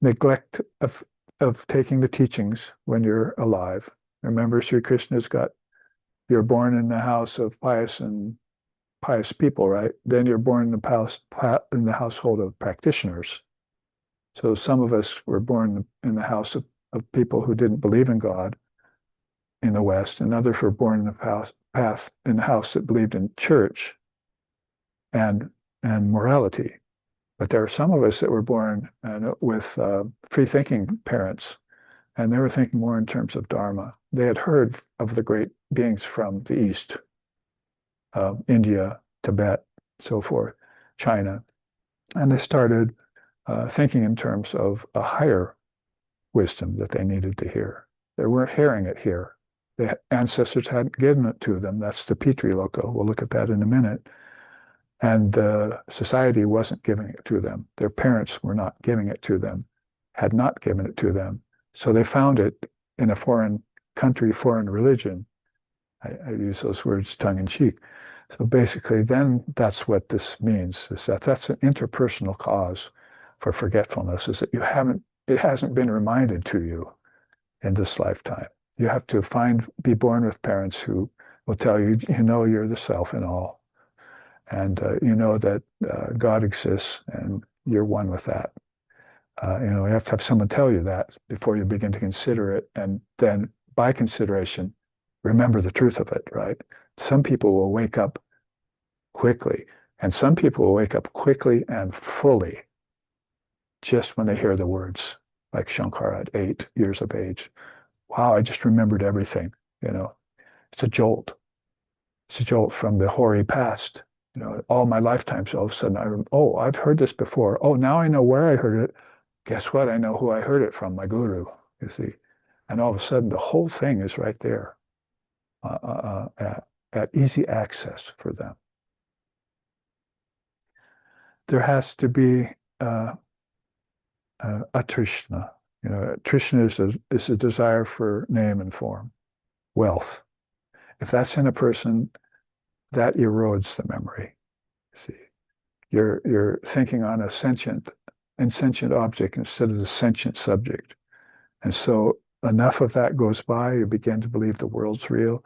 neglect of taking the teachings when you're alive. Remember, Sri Krishna's got, you're born in the house of pious people, right? Then you're born in the household of practitioners. So some of us were born in the house of people who didn't believe in God in the West, and others were born in the house that believed in church and morality. But there are some of us that were born with free-thinking parents, and they were thinking more in terms of Dharma. They had heard of the great beings from the East, India, Tibet, so forth, China, and they started thinking in terms of a higher wisdom that they needed to hear. They weren't hearing it here. The ancestors hadn't given it to them. That's the Petri Loka. We'll look at that in a minute. And society wasn't giving it to them. Their parents were not giving it to them, had not given it to them. So they found it in a foreign country, foreign religion. I use those words tongue-in-cheek. So basically, then that's what this means, is that's an interpersonal cause for forgetfulness, is that it hasn't been reminded to you in this lifetime. You have to be born with parents who will tell you, you're the self in all. And you know that God exists and you're one with that. You have to have someone tell you that before you begin to consider it. And then by consideration, remember the truth of it, right? Some people will wake up quickly, and some people will wake up quickly and fully just when they hear the words, like Shankara at 8 years of age, wow, I just remembered everything, you know. It's a jolt. It's a jolt from the hoary past. You know, all my lifetimes, all of a sudden, oh, I've heard this before. Oh, now I know where I heard it. Guess what? I know who I heard it from, my guru, you see. And all of a sudden, the whole thing is right there at easy access for them. There has to be a trishna. You know, trishna is a desire for name and form, wealth. If that's in a person, that erodes the memory. See, you're thinking on a insentient object instead of the sentient subject. And so enough of that goes by, you begin to believe the world's real.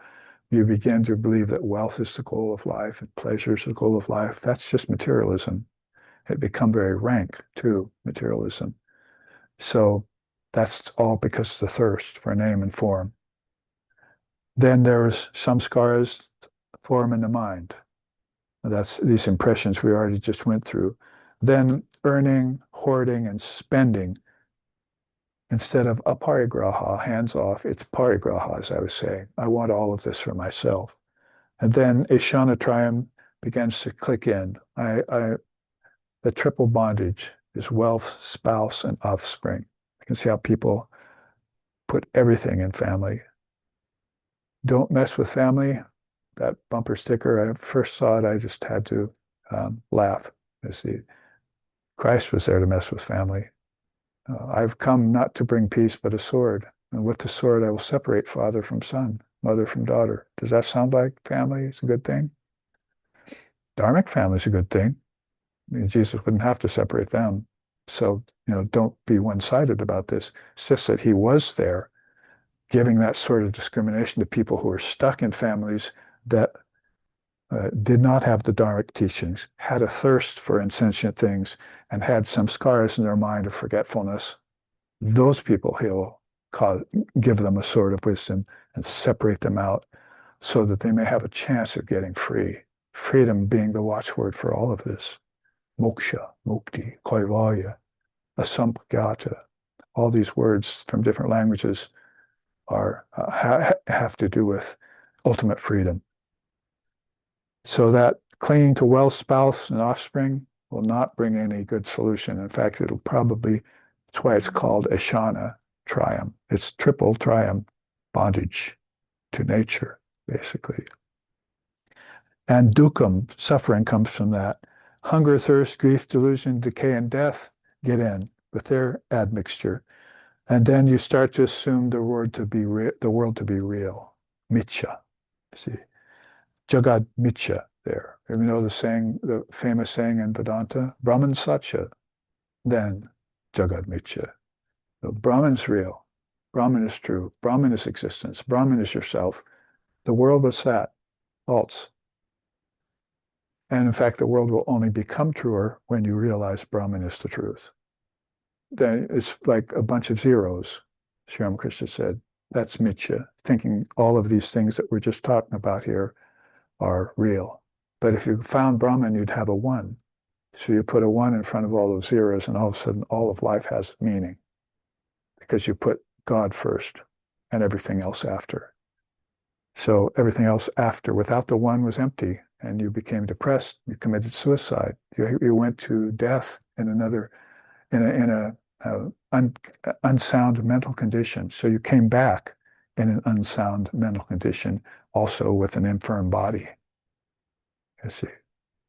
You begin to believe that wealth is the goal of life and pleasure is the goal of life. That's just materialism. It become very rank too, materialism. So that's all because of the thirst for name and form. Then there's samskaras, form in the mind. That's these impressions we already just went through. Then earning, hoarding, and spending. Instead of aparigraha, hands off, it's parigraha, as I was saying. I want all of this for myself. And then Ishanatrayam begins to click in. The triple bondage is wealth, spouse, and offspring. You can see how people put everything in family. Don't mess with family. That bumper sticker, I first saw it, I just had to laugh. You see, Christ was there to mess with family. I've come not to bring peace, but a sword. And with the sword, I will separate father from son, mother from daughter. Does that sound like family is a good thing? Dharmic family is a good thing. I mean, Jesus wouldn't have to separate them. So, you know, don't be one-sided about this. It's just that he was there giving that sort of discrimination to people who are stuck in families that did not have the Dharmic teachings, had a thirst for insentient things, and had some scars in their mind of forgetfulness. Those people he'll give them a sword of wisdom and separate them out so that they may have a chance of getting free. Freedom being the watchword for all of this. Moksha, mukti, kaivalya, asampagata. All these words from different languages are have to do with ultimate freedom. So that clinging to wealth, spouse, and offspring will not bring any good solution. In fact, it'll probably, that's why it's called Ashana Trium. It's triple trium, bondage to nature, basically. And dukkam, suffering, comes from that. Hunger, thirst, grief, delusion, decay, and death get in with their admixture. And then you start to assume the world to be real, mitya. See, Jagad Mitya there. You know the saying, the famous saying in Vedanta, Brahman Satya, then Jagad Mitya. So Brahman's real. Brahman is true. Brahman is existence. Brahman is yourself. The world was that, false. And in fact, the world will only become truer when you realize Brahman is the truth. Then it's like a bunch of zeros, Sri Ramakrishna said. That's Mitya, thinking all of these things that we're just talking about here are real. But if you found Brahman, you'd have a one. So you put a one in front of all those zeros, and all of a sudden, all of life has meaning because you put God first and everything else after. So everything else after, without the one, was empty, and you became depressed. You committed suicide. You went to death in a unsound mental condition. So you came back in an unsound mental condition, also with an infirm body. You see,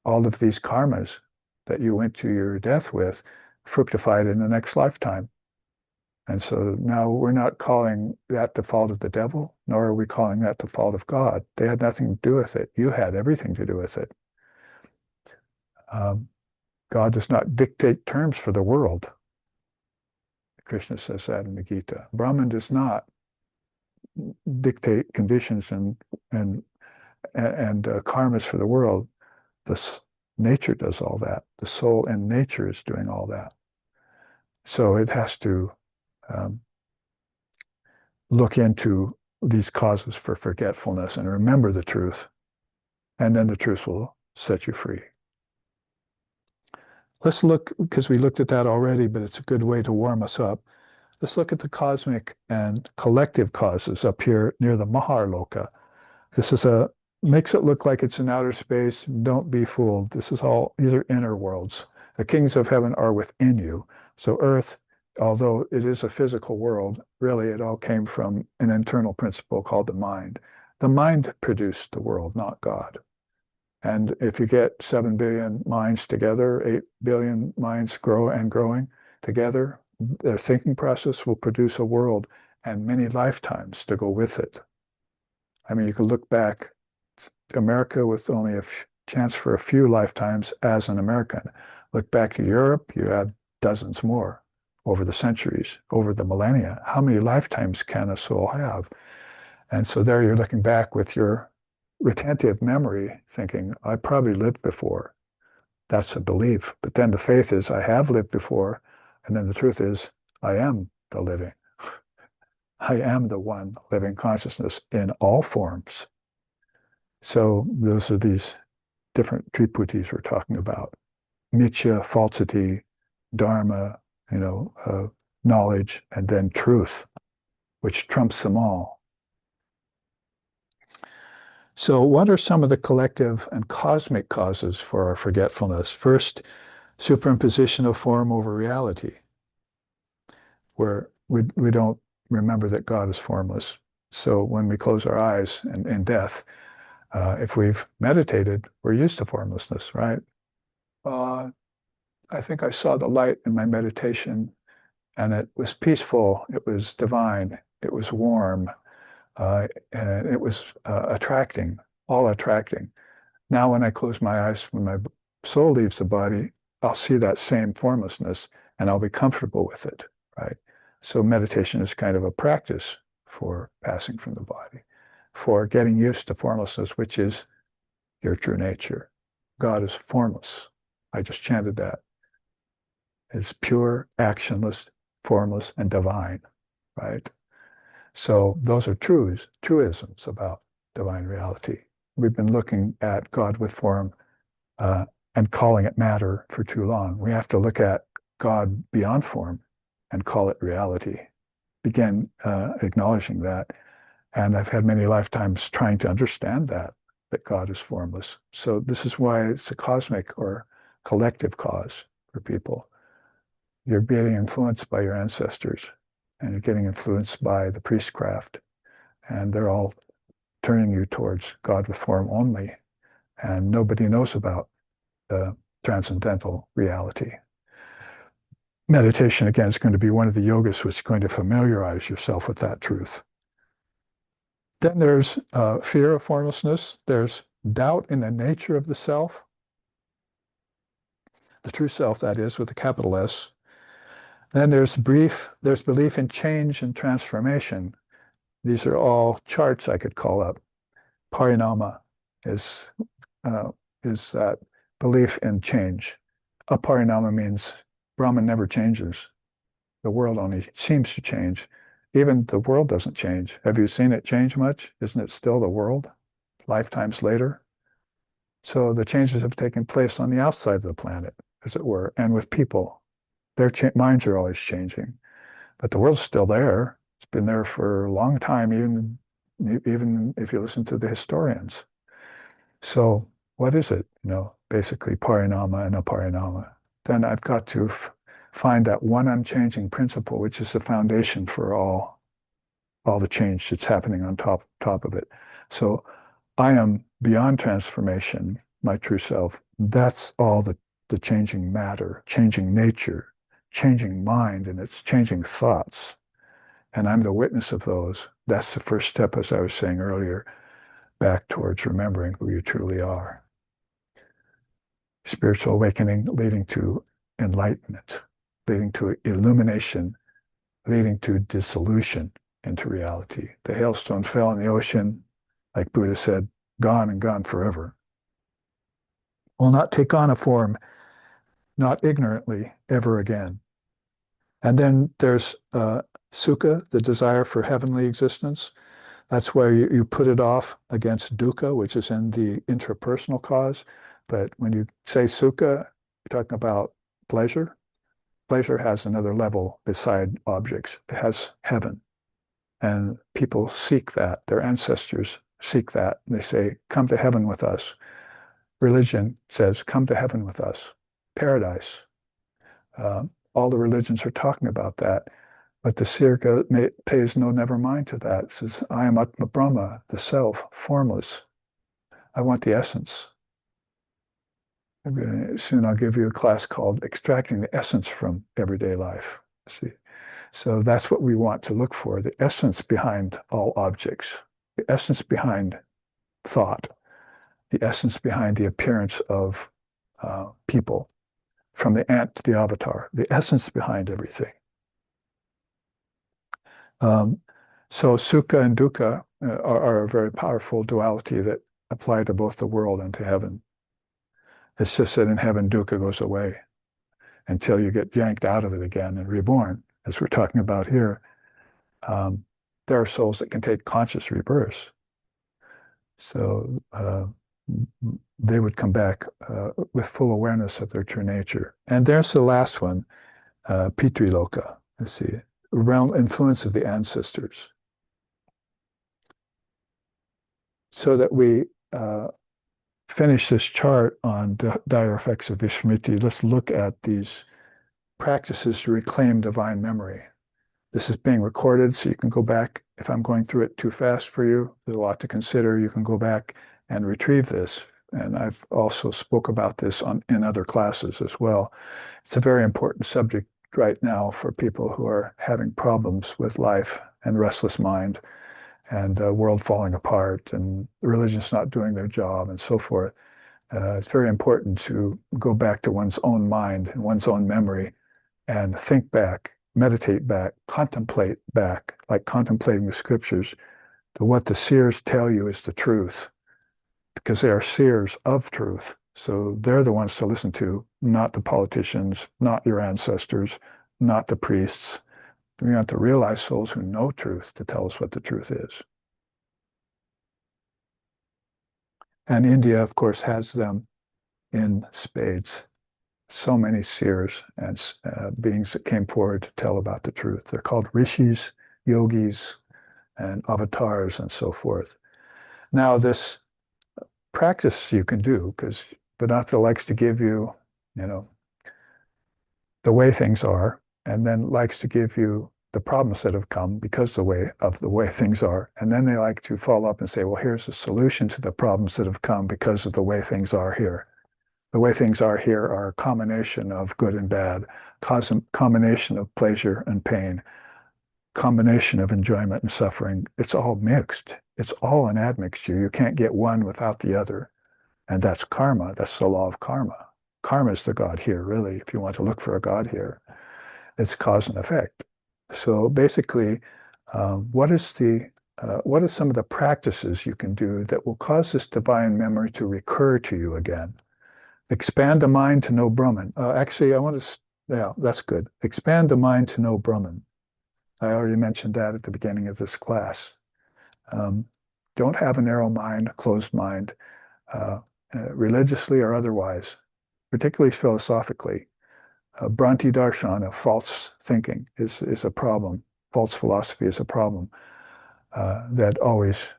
all of these karmas that you went to your death with fructified in the next lifetime. And so now we're not calling that the fault of the devil, nor are we calling that the fault of God. They had nothing to do with it. You had everything to do with it. God does not dictate terms for the world. Krishna says that in the Gita. Brahman does not dictate conditions and karmas for the world. Nature does all that. The soul and nature is doing all that. So it has to look into these causes for forgetfulness and remember the truth. And then the truth will set you free. Let's look, because we looked at that already, but it's a good way to warm us up. Let's look at the cosmic and collective causes up here near the Maharloka. This is makes it look like it's in outer space. Don't be fooled. These are inner worlds. The kings of heaven are within you. So Earth, although it is a physical world, really it all came from an internal principle called the mind. The mind produced the world, not God. And if you get 7 billion minds together, 8 billion minds growing together, their thinking process will produce a world and many lifetimes to go with it. I mean, you could look back, America with only a chance for a few lifetimes as an American. Look back to Europe, you had dozens more over the centuries, over the millennia. How many lifetimes can a soul have? And so there you're looking back with your retentive memory, thinking, I probably lived before. That's a belief. But then the faith is, I have lived before. And then the truth is, I am the living. I am the one living consciousness in all forms. So those are these different triputis we're talking about. Mithya, falsity, dharma, knowledge, and then truth, which trumps them all. So what are some of the collective and cosmic causes for our forgetfulness? First, superimposition of form over reality, where we don't remember that God is formless. So when we close our eyes in death, if we've meditated, we're used to formlessness, right? I think I saw the light in my meditation, and it was peaceful, it was divine, it was warm, and it was attracting, all attracting. Now when I close my eyes, when my soul leaves the body, I'll see that same formlessness, and I'll be comfortable with it, right? So meditation is kind of a practice for passing from the body, for getting used to formlessness, which is your true nature. God is formless. I just chanted that. It's pure, actionless, formless, and divine, right? So those are truisms about divine reality. We've been looking at God with form and calling it matter for too long. We have to look at God beyond form and call it reality. Begin acknowledging that. And I've had many lifetimes trying to understand that God is formless. So this is why it's a cosmic or collective cause for people. You're getting influenced by your ancestors, and you're getting influenced by the priestcraft, and they're all turning you towards God with form only, and nobody knows about the transcendental reality. Meditation, again, is going to be one of the yogas which is going to familiarize yourself with that truth. Then there's fear of formlessness. There's doubt in the nature of the self, the true self, that is, with a capital S. Then there's belief in change and transformation. These are all charts I could call up. Parinama is that belief in change. Aparinama means Brahman never changes. The world only seems to change. Even the world doesn't change. Have you seen it change much? Isn't it still the world, lifetimes later? So the changes have taken place on the outside of the planet, as it were, and with people. Their minds are always changing. But the world's still there. It's been there for a long time, even if you listen to the historians. So what is it? Basically parinama and aparinama. Then I've got to find that one unchanging principle, which is the foundation for all the change that's happening on top of it. So I am beyond transformation, my true self. That's all the changing matter, changing nature, changing mind, and it's changing thoughts. And I'm the witness of those. That's the first step, as I was saying earlier, back towards remembering who you truly are. Spiritual awakening leading to enlightenment, leading to illumination, leading to dissolution into reality. The hailstone fell in the ocean, like Buddha said, gone and gone forever. Will not take on a form, not ignorantly, ever again. And then there's sukha, the desire for heavenly existence. That's where you put it off against dukkha, which is in the intrapersonal cause. But when you say sukha, you're talking about pleasure. Pleasure has another level beside objects. It has heaven. And people seek that. Their ancestors seek that. They say, come to heaven with us. Religion says, come to heaven with us. Paradise. All the religions are talking about that. But the seer pays no never mind to that. It says, I am Atma Brahma, the self, formless. I want the essence. Soon I'll give you a class called Extracting the Essence from Everyday Life. See? So that's what we want to look for, the essence behind all objects, the essence behind thought, the essence behind the appearance of people, from the ant to the avatar, the essence behind everything. So sukha and dukkha are a very powerful duality that apply to both the world and to heaven. It's just that in heaven, dukkha goes away until you get yanked out of it again and reborn, as we're talking about here. There are souls that can take conscious rebirths. So they would come back with full awareness of their true nature. And there's the last one, Pitriloka. Let's see, realm influence of the ancestors. So that we finish this chart on dire effects of Vismriti, let's look at these practices to reclaim divine memory. This is being recorded, so you can go back. If I'm going through it too fast for you, there's a lot to consider. You can go back and retrieve this. And I've also spoke about this in other classes as well. It's a very important subject right now for people who are having problems with life and restless mind and world falling apart and religion's not doing their job and so forth. It's very important to go back to one's own mind and one's own memory and think back, meditate back, contemplate back, like contemplating the scriptures, to what the seers tell you is the truth, because they are seers of truth. So they're the ones to listen to, not the politicians, not your ancestors, not the priests. We want to realize souls who know truth to tell us what the truth is. And India, of course, has them in spades. So many seers and beings that came forward to tell about the truth. They're called rishis, yogis, and avatars, and so forth. Now, this practice you can do, because Vedanta likes to give you, the way things are, and then likes to give you the problems that have come because of the way things are. And then they like to follow up and say, well, here's the solution to the problems that have come because of the way things are here. The way things are here are a combination of good and bad, combination of pleasure and pain, combination of enjoyment and suffering. It's all mixed. It's all an admixture. You can't get one without the other. And that's karma. That's the law of karma. Karma is the God here, really, if you want to look for a God here. It's cause and effect. So basically, what are some of the practices you can do that will cause this divine memory to recur to you again? Expand the mind to know Brahman. Actually, yeah, that's good. Expand the mind to know Brahman. I already mentioned that at the beginning of this class. Don't have a narrow mind, a closed mind, religiously or otherwise, particularly philosophically. Bhranti darshan, false thinking, is a problem. False philosophy is a problem that always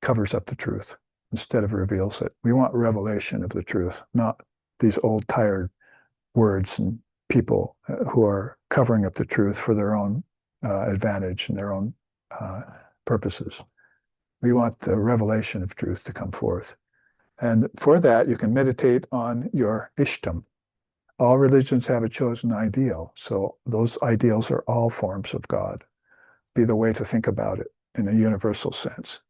covers up the truth instead of reveals it. We want revelation of the truth, not these old tired words and people who are covering up the truth for their own advantage and their own purposes. We want the revelation of truth to come forth. And for that, you can meditate on your ishtam. All religions have a chosen ideal. So those ideals are all forms of God. Be the way to think about it in a universal sense.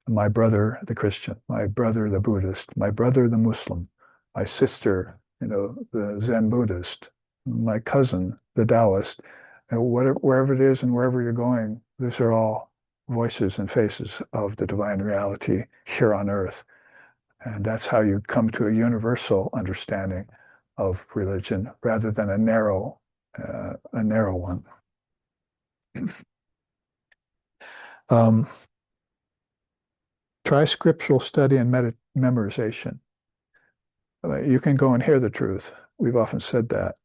My brother, the Christian, my brother, the Buddhist, my brother, the Muslim, my sister, the Zen Buddhist, my cousin, the Taoist, and wherever it is and wherever you're going, these are all voices and faces of the divine reality here on earth. And that's how you come to a universal understanding of religion rather than a narrow one. Try scriptural study and memorization. You can go and hear the truth. We've often said that.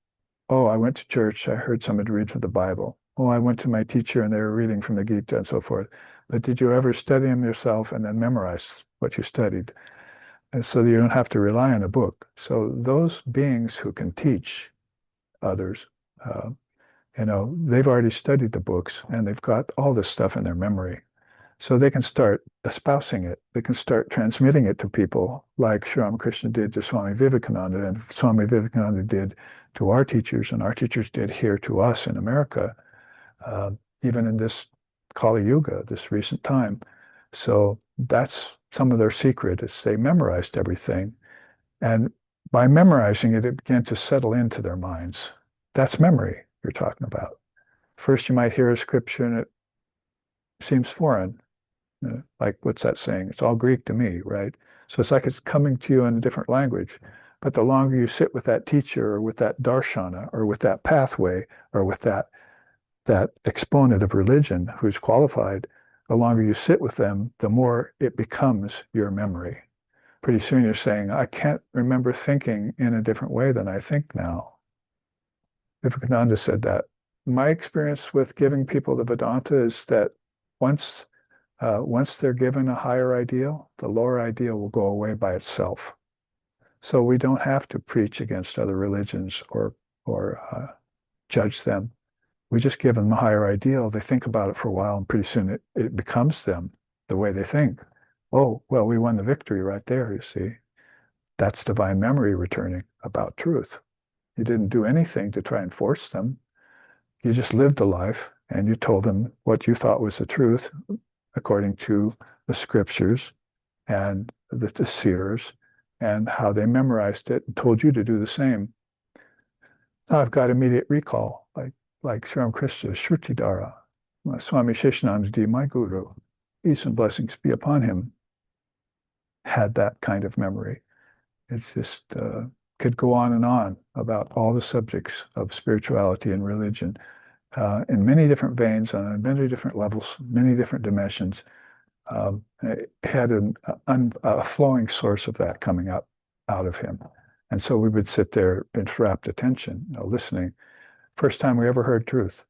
Oh, I went to church. I heard somebody read from the Bible. Oh, I went to my teacher and they were reading from the Gita and so forth. But did you ever study them yourself and then memorize what you studied? And so you don't have to rely on a book. So those beings who can teach others, uh, they've already studied the books and they've got all this stuff in their memory. So they can start espousing it. They can start transmitting it to people like Sri Ramakrishna did to Swami Vivekananda and Swami Vivekananda did to our teachers and our teachers did here to us in America, uh, even in this Kali Yuga, this recent time. So that's some of their secret is they memorized everything. And by memorizing it, it began to settle into their minds. That's memory you're talking about. First, you might hear a scripture and it seems foreign. Like, what's that saying? It's all Greek to me, right? So it's like it's coming to you in a different language. But the longer you sit with that teacher or with that darshana or with that pathway or with that exponent of religion who's qualified, the longer you sit with them, the more it becomes your memory. Pretty soon you're saying, I can't remember thinking in a different way than I think now. Vivekananda said that. My experience with giving people the Vedanta is that once they're given a higher ideal, the lower ideal will go away by itself. So we don't have to preach against other religions or judge them. We just give them a higher ideal. They think about it for a while, and pretty soon it becomes them the way they think. Oh, well, we won the victory right there, you see. That's divine memory returning about truth. You didn't do anything to try and force them. You just lived a life and you told them what you thought was the truth according to the scriptures and the seers and how they memorized it and told you to do the same. Now I've got immediate recall, like Sri Ramakrishna, Shrutidara, Swami Sheshanandaji, my guru, peace and blessings be upon him, had that kind of memory. It's just could go on and on about all the subjects of spirituality and religion in many different veins, on many different levels, many different dimensions. It had a flowing source of that coming up out of him. And so we would sit there in rapt attention, listening. First time we ever heard truth.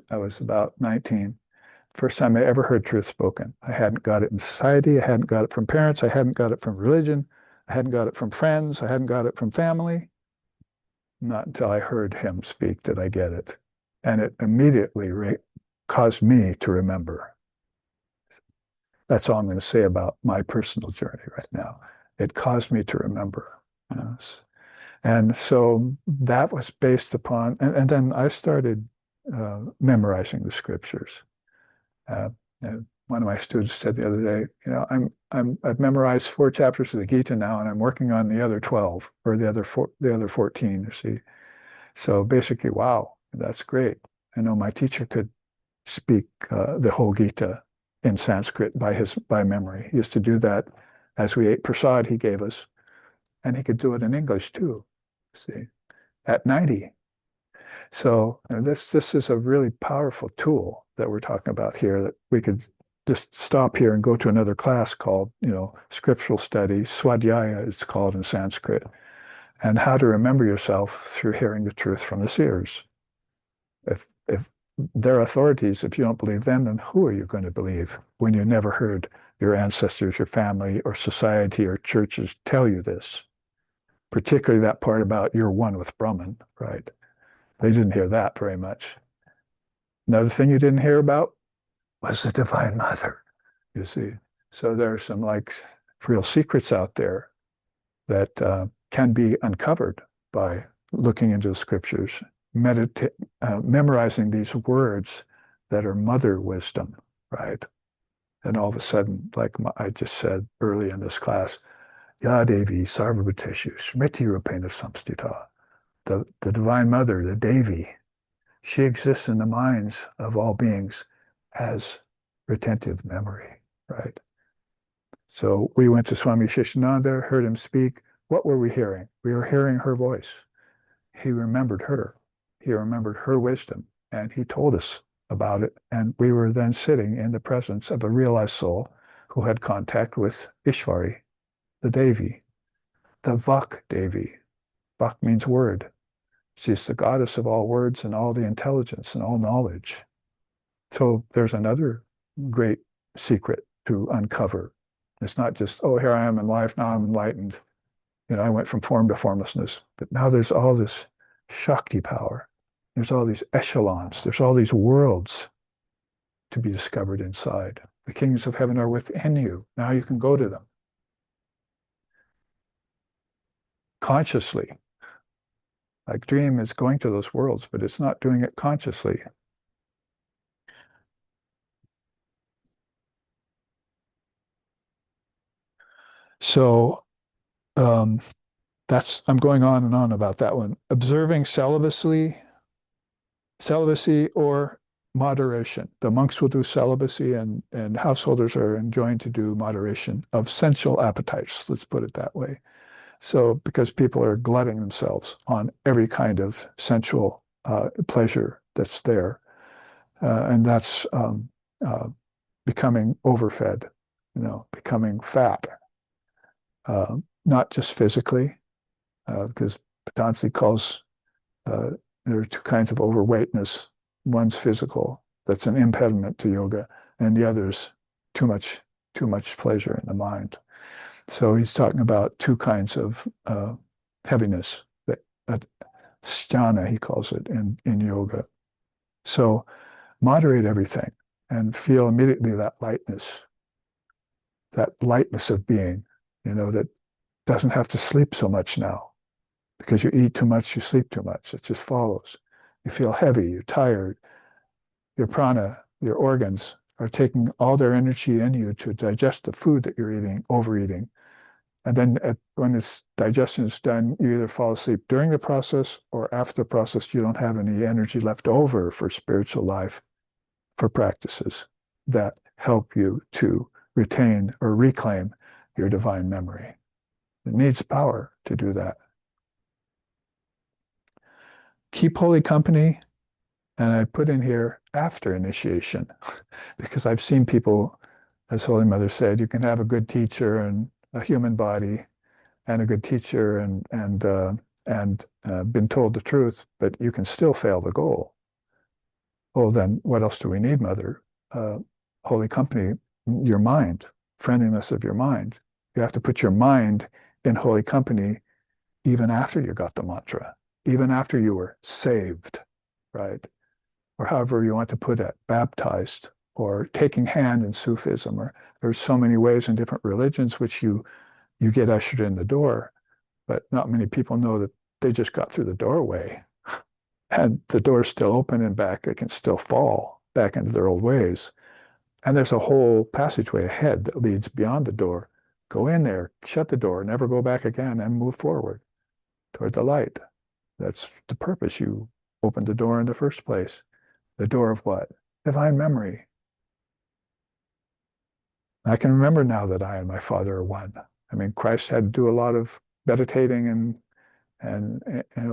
I was about 19. First time I ever heard truth spoken. I hadn't got it in society. I hadn't got it from parents. I hadn't got it from religion. I hadn't got it from friends. I hadn't got it from family. Not until I heard him speak did I get it. And it immediately caused me to remember. That's all I'm going to say about my personal journey right now. It caused me to remember. And so that was based upon, and then I started memorizing the scriptures. One of my students said the other day, I've memorized 4 chapters of the Gita now, and I'm working on the other 12 or the other 14. You see, so basically, wow, that's great. I know my teacher could speak the whole Gita in Sanskrit by memory. He used to do that as we ate prasad he gave us, and he could do it in English too. See, at 90. So this is a really powerful tool that we're talking about here that we could just stop here and go to another class called, scriptural study, swadhyaya it's called in Sanskrit, and how to remember yourself through hearing the truth from the seers. If they're authorities, if you don't believe them, then who are you going to believe when you never heard your ancestors, your family, or society, or churches tell you this? Particularly that part about you're one with Brahman, right? They didn't hear that very much. Another thing you didn't hear about was the Divine Mother, you see. So there are some real secrets out there that can be uncovered by looking into the scriptures, memorizing these words that are mother wisdom, right? And all of a sudden, like I just said early in this class, Ya Devi Sarvabhuteshu Smriti Rupena Samstita. The Divine Mother, the Devi, she exists in the minds of all beings as retentive memory, right? So we went to Swami Sheshananda, heard him speak. What were we hearing? We were hearing her voice. He remembered her. He remembered her wisdom, and he told us about it. And we were then sitting in the presence of a realized soul who had contact with Ishvari, the Devi, the Vak Devi. Vak means word. She's the goddess of all words and all the intelligence and all knowledge. So there's another great secret to uncover. It's not just, oh, here I am in life, now I'm enlightened. I went from form to formlessness. But now there's all this Shakti power. There's all these echelons. There's all these worlds to be discovered inside. The kingdoms of heaven are within you. Now you can go to them consciously. Like dream is going to those worlds, but it's not doing it consciously. So I'm going on and on about that one. Observing celibacy or moderation. The monks will do celibacy and householders are enjoined to do moderation of sensual appetites, let's put it that way. So because people are glutting themselves on every kind of sensual pleasure that's there. And that's becoming overfed, becoming fat. Not just physically, because Patanjali calls there are two kinds of overweightness. One's physical, that's an impediment to yoga, and the other's too much pleasure in the mind. So he's talking about two kinds of heaviness, that sthana, he calls it in yoga. So moderate everything and feel immediately that lightness of being, that doesn't have to sleep so much now. Because you eat too much, you sleep too much. It just follows. You feel heavy, you're tired. Your prana, your organs are taking all their energy in you to digest the food that you're eating, overeating. And then when this digestion is done, you either fall asleep during the process or after the process, you don't have any energy left over for spiritual life, for practices that help you to retain or reclaim your divine memory. It needs power to do that. Keep holy company, and I put in here after initiation, because I've seen people, as Holy Mother said, you can have a good teacher and a human body, and a good teacher and been told the truth, but you can still fail the goal. Well, then what else do we need, Mother? Holy company, your mind, friendliness of your mind. You have to put your mind in holy company even after you got the mantra, even after you were saved, right? Or however you want to put it, baptized, or taking hand in Sufism, or there's so many ways in different religions which you get ushered in the door, but not many people know that they just got through the doorway and the door's still open and back, they can still fall back into their old ways. And there's a whole passageway ahead that leads beyond the door. Go in there, shut the door, never go back again, and move forward toward the light. That's the purpose. You opened the door in the first place. The door of what? Divine memory. I can remember now that I and my Father are one. I mean, Christ had to do a lot of meditating and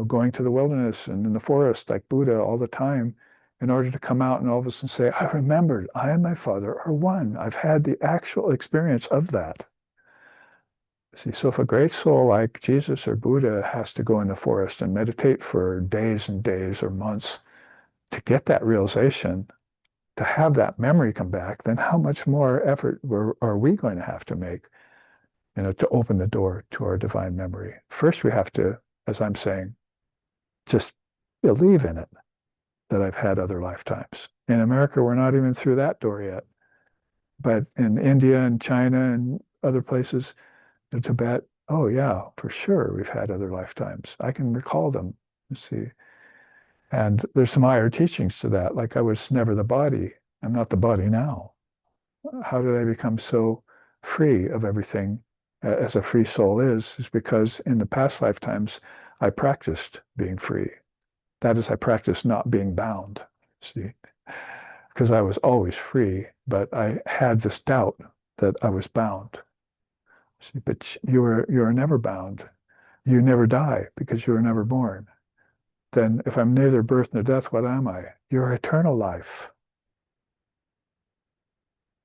going to the wilderness and in the forest like Buddha all the time in order to come out and all of a sudden say, I remembered, I and my Father are one. I've had the actual experience of that. See, so if a great soul like Jesus or Buddha has to go in the forest and meditate for days and days or months to get that realization, to have that memory come back, then how much more effort are we going to have to make, to open the door to our divine memory? First, we have to, as I'm saying, just believe in it, that I've had other lifetimes. In America, we're not even through that door yet. But in India and China and other places, in Tibet, oh yeah, for sure, we've had other lifetimes. I can recall them, you see. And there's some higher teachings to that, like I was never the body. I'm not the body now. How did I become so free of everything as a free soul is because in the past lifetimes, I practiced being free. That is, I practiced not being bound, see, because I was always free, but I had this doubt that I was bound. See, but you are never bound. You never die because you were never born. Then if I'm neither birth nor death, what am I? You're eternal life.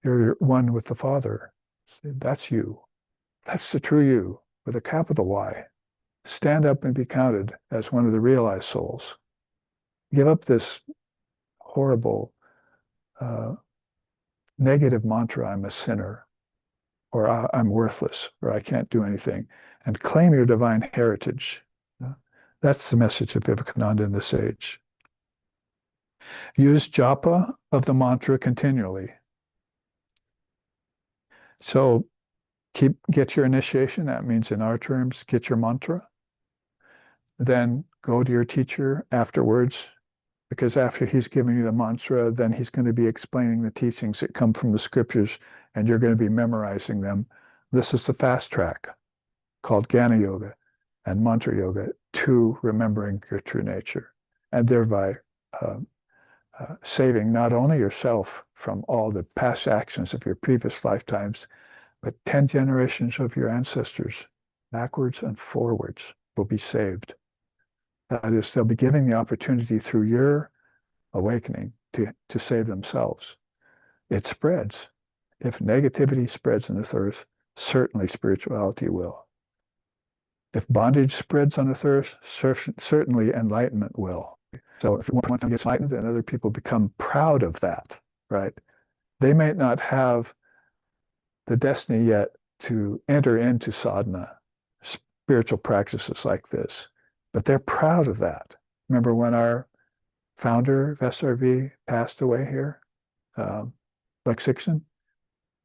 You're one with the Father. See, that's you. That's the true you with a capital Y. stand up and be counted as one of the realized souls. Give up this horrible negative mantra, I'm a sinner, or I'm worthless, or I can't do anything, and claim your divine heritage. That's the message of Vivekananda in this age. Use japa of the mantra continually. So get your initiation. That means in our terms, get your mantra. Then go to your teacher afterwards, because after he's giving you the mantra, then he's going to be explaining the teachings that come from the scriptures, and you're going to be memorizing them. This is the fast track called Jnana Yoga and Mantra Yoga to remembering your true nature, and thereby saving not only yourself from all the past actions of your previous lifetimes, but 10 generations of your ancestors, backwards and forwards, will be saved. That is, they'll be given the opportunity through your awakening to save themselves. It spreads. If negativity spreads on this earth, certainly spirituality will. If bondage spreads on this earth, certainly enlightenment will. So if one gets enlightened and other people become proud of that, right? They may not have the destiny yet to enter into sadhana, spiritual practices like this, but they're proud of that. Remember when our founder of SRV passed away here, Lex Sixon?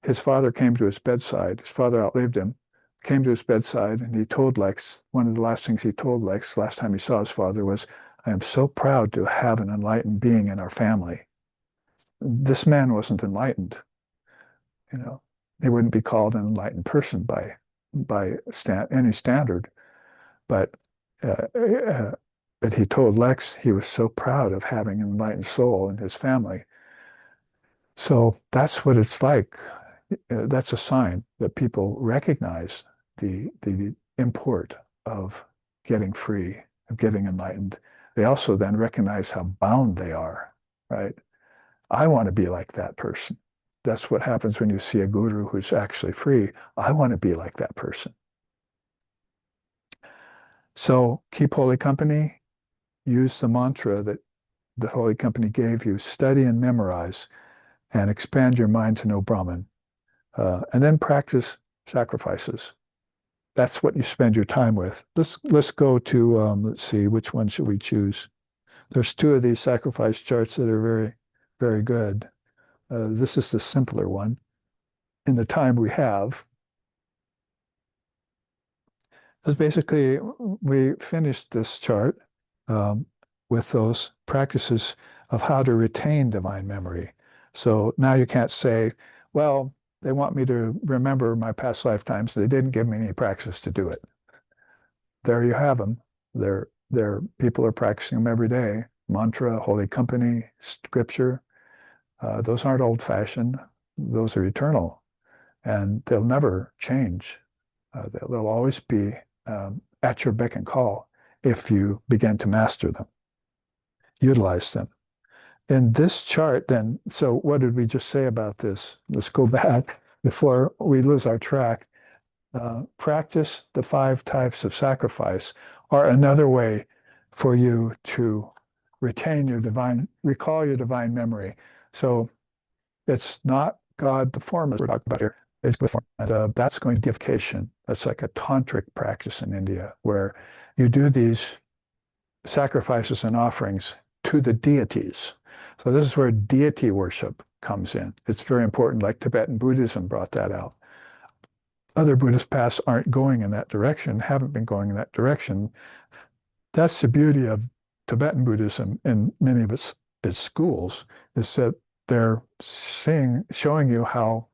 His father came to his bedside. His father outlived him, came to his bedside, and he told Lex, one of the last things he told Lex last time he saw his father was, I am so proud to have an enlightened being in our family. This man wasn't enlightened. You know, he wouldn't be called an enlightened person by any standard. But he told Lex he was so proud of having an enlightened soul in his family. So that's what it's like. That's a sign that people recognize the import of getting free, of getting enlightened. They also then recognize how bound they are, right? I want to be like that person. That's what happens when you see a guru who's actually free. I want to be like that person. So keep holy company, use the mantra that the holy company gave you, study and memorize, and expand your mind to know Brahman. And then practice sacrifices. That's what you spend your time with. Let's go to, let's see, which one should we choose? There's two of these sacrifice charts that are very, very good. This is the simpler one. In the time we have, is basically we finished this chart with those practices of how to retain divine memory. So now you can't say, well, they want me to remember my past lifetimes. They didn't give me any practice to do it. There you have them. People are practicing them every day. Mantra, holy company, scripture. Those aren't old-fashioned. Those are eternal. And they'll never change. They'll always be at your beck and call if you begin to master them, utilize them. In this chart, then, so what did we just say about this? Let's go back before we lose our track. Practice the 5 types of sacrifice are another way for you to retain your recall your divine memory. So it's not God the formless we're talking about here. It's the form. And that's going to give vacation. That's like a tantric practice in India where you do these sacrifices and offerings to the deities. So this is where deity worship comes in. It's very important, like Tibetan Buddhism brought that out. Other Buddhist paths aren't going in that direction, haven't been going in that direction. That's the beauty of Tibetan Buddhism in many of its schools, is that they're showing you how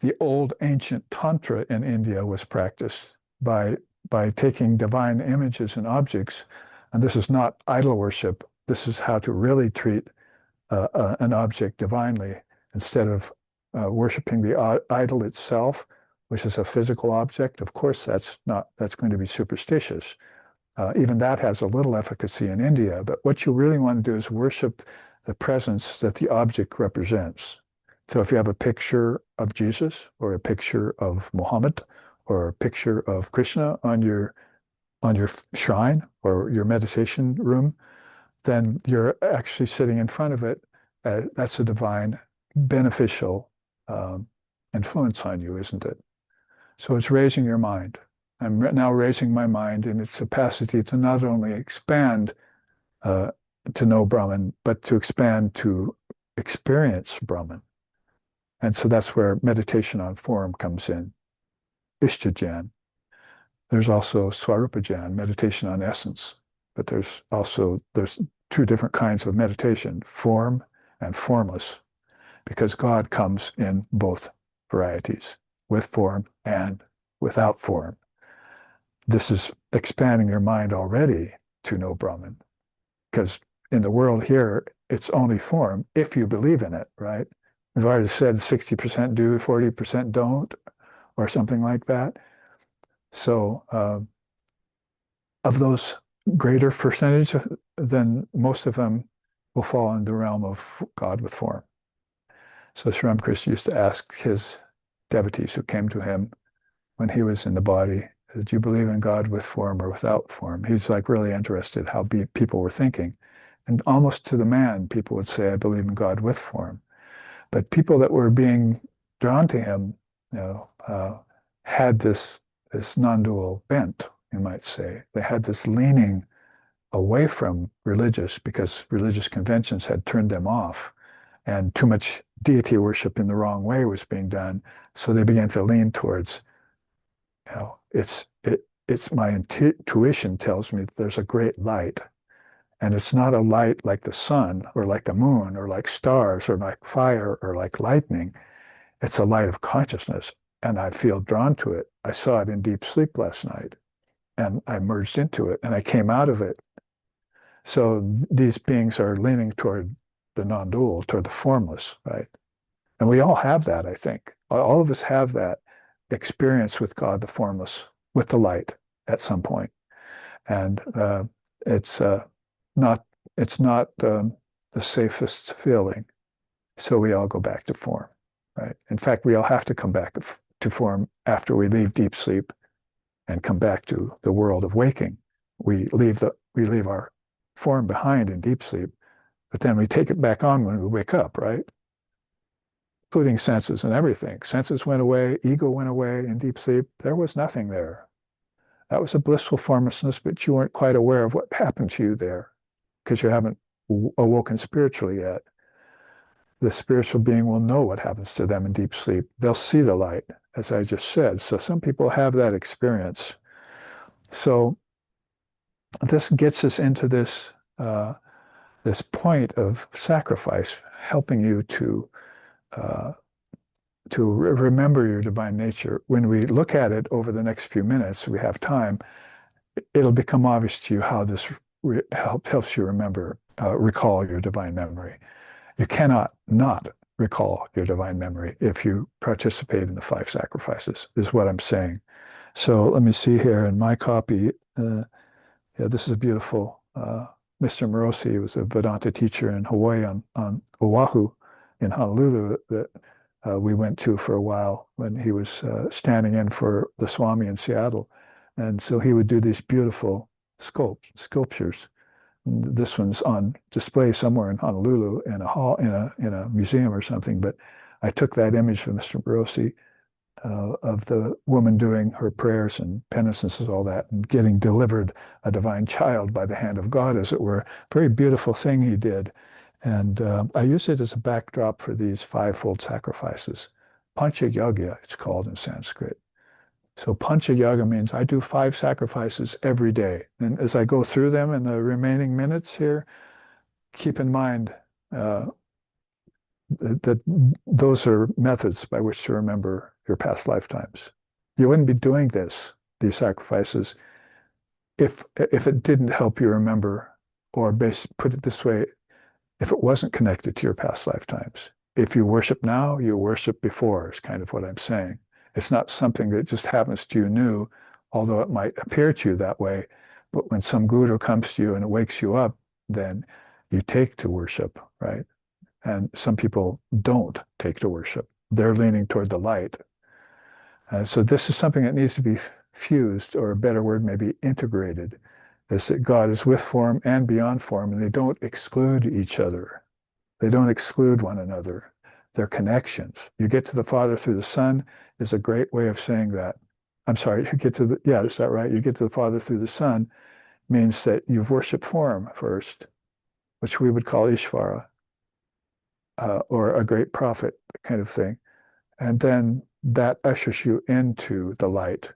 the old ancient Tantra in India was practiced by taking divine images and objects. And this is not idol worship. This is how to really treat an object divinely instead of worshiping the idol itself, which is a physical object. Of course, that's going to be superstitious. Even that has a little efficacy in India. But what you really want to do is worship the presence that the object represents. So if you have a picture of Jesus or a picture of Muhammad or a picture of Krishna on your on your shrine or your meditation room, then you're actually sitting in front of it. That's a divine beneficial influence on you, isn't it? So it's raising your mind. I'm now raising my mind in its capacity to not only expand to know Brahman, but to expand to experience Brahman. And so that's where meditation on form comes in. Ishtajan. There's also Swarupajan, meditation on essence. But there's two different kinds of meditation, form and formless, because God comes in both varieties, with form and without form. This is expanding your mind already to know Brahman, because in the world here, it's only form if you believe in it, right? We've already said 60% do, 40% don't, or something like that. So of those greater percentage, then most of them will fall in the realm of God with form. So Sri Ramakrishna used to ask his devotees who came to him when he was in the body, do you believe in God with form or without form? He's like really interested how people were thinking. And almost to the man, people would say, I believe in God with form. But people that were being drawn to him, had this non-dual bent, you might say. They had this leaning away from religious because religious conventions had turned them off and too much deity worship in the wrong way was being done. So they began to lean towards, it's my intuition tells me that there's a great light. And it's not a light like the sun or like the moon or like stars or like fire or like lightning. It's a light of consciousness. And I feel drawn to it. I saw it in deep sleep last night and I merged into it and I came out of it. So these beings are leaning toward the non-dual, toward the formless, right? And we all have that, I think. All of us have that experience with God, the formless, with the light at some point. And it's not the safest feeling. So we all go back to form, right? In fact, we all have to come back to form after we leave deep sleep and come back to the world of waking. We leave our form behind in deep sleep, but then we take it back on when we wake up, right? Including senses and everything. Senses went away, ego went away in deep sleep. There was nothing there. That was a blissful formlessness, but you weren't quite aware of what happened to you there because you haven't awoken spiritually yet. The spiritual being will know what happens to them in deep sleep. They'll see the light, as I just said. So some people have that experience. So this gets us into this point of sacrifice, helping you to remember your divine nature. When we look at it over the next few minutes, we have time, it'll become obvious to you how this helps you recall your divine memory. You cannot not recall your divine memory if you participate in the 5 sacrifices, is what I'm saying. So let me see here in my copy. This is a beautiful Mr. Morosi. He was a Vedanta teacher in Hawaii on Oahu in Honolulu that we went to for a while when he was standing in for the Swami in Seattle. And so he would do these beautiful sculptures. And this one's on display somewhere in Honolulu in a hall, in a museum or something. But I took that image from Mr. Morosi of the woman doing her prayers and penances, all that, and getting delivered a divine child by the hand of God, as it were. Very beautiful thing he did. And I use it as a backdrop for these 5-fold sacrifices. Pancha Yagya, it's called in Sanskrit. So Pancha Yaga means I do 5 sacrifices every day. And as I go through them in the remaining minutes here, keep in mind that those are methods by which to remember your past lifetimes. You wouldn't be doing these sacrifices, if it didn't help you remember, or put it this way, if it wasn't connected to your past lifetimes. If you worship now, you worship before, is kind of what I'm saying. It's not something that just happens to you new, although it might appear to you that way. But when some guru comes to you and it wakes you up, then you take to worship, right? And some people don't take to worship. They're leaning toward the light. So this is something that needs to be fused, or a better word, maybe integrated. Is that God is with form and beyond form, and they don't exclude each other. They don't exclude one another. They're connections. You get to the Father through the Son is a great way of saying that. I'm sorry, you get to the, yeah, is that right? You get to the Father through the Son means that you've worshiped form first, which we would call Ishvara, or a great prophet kind of thing. And then that ushers you into the light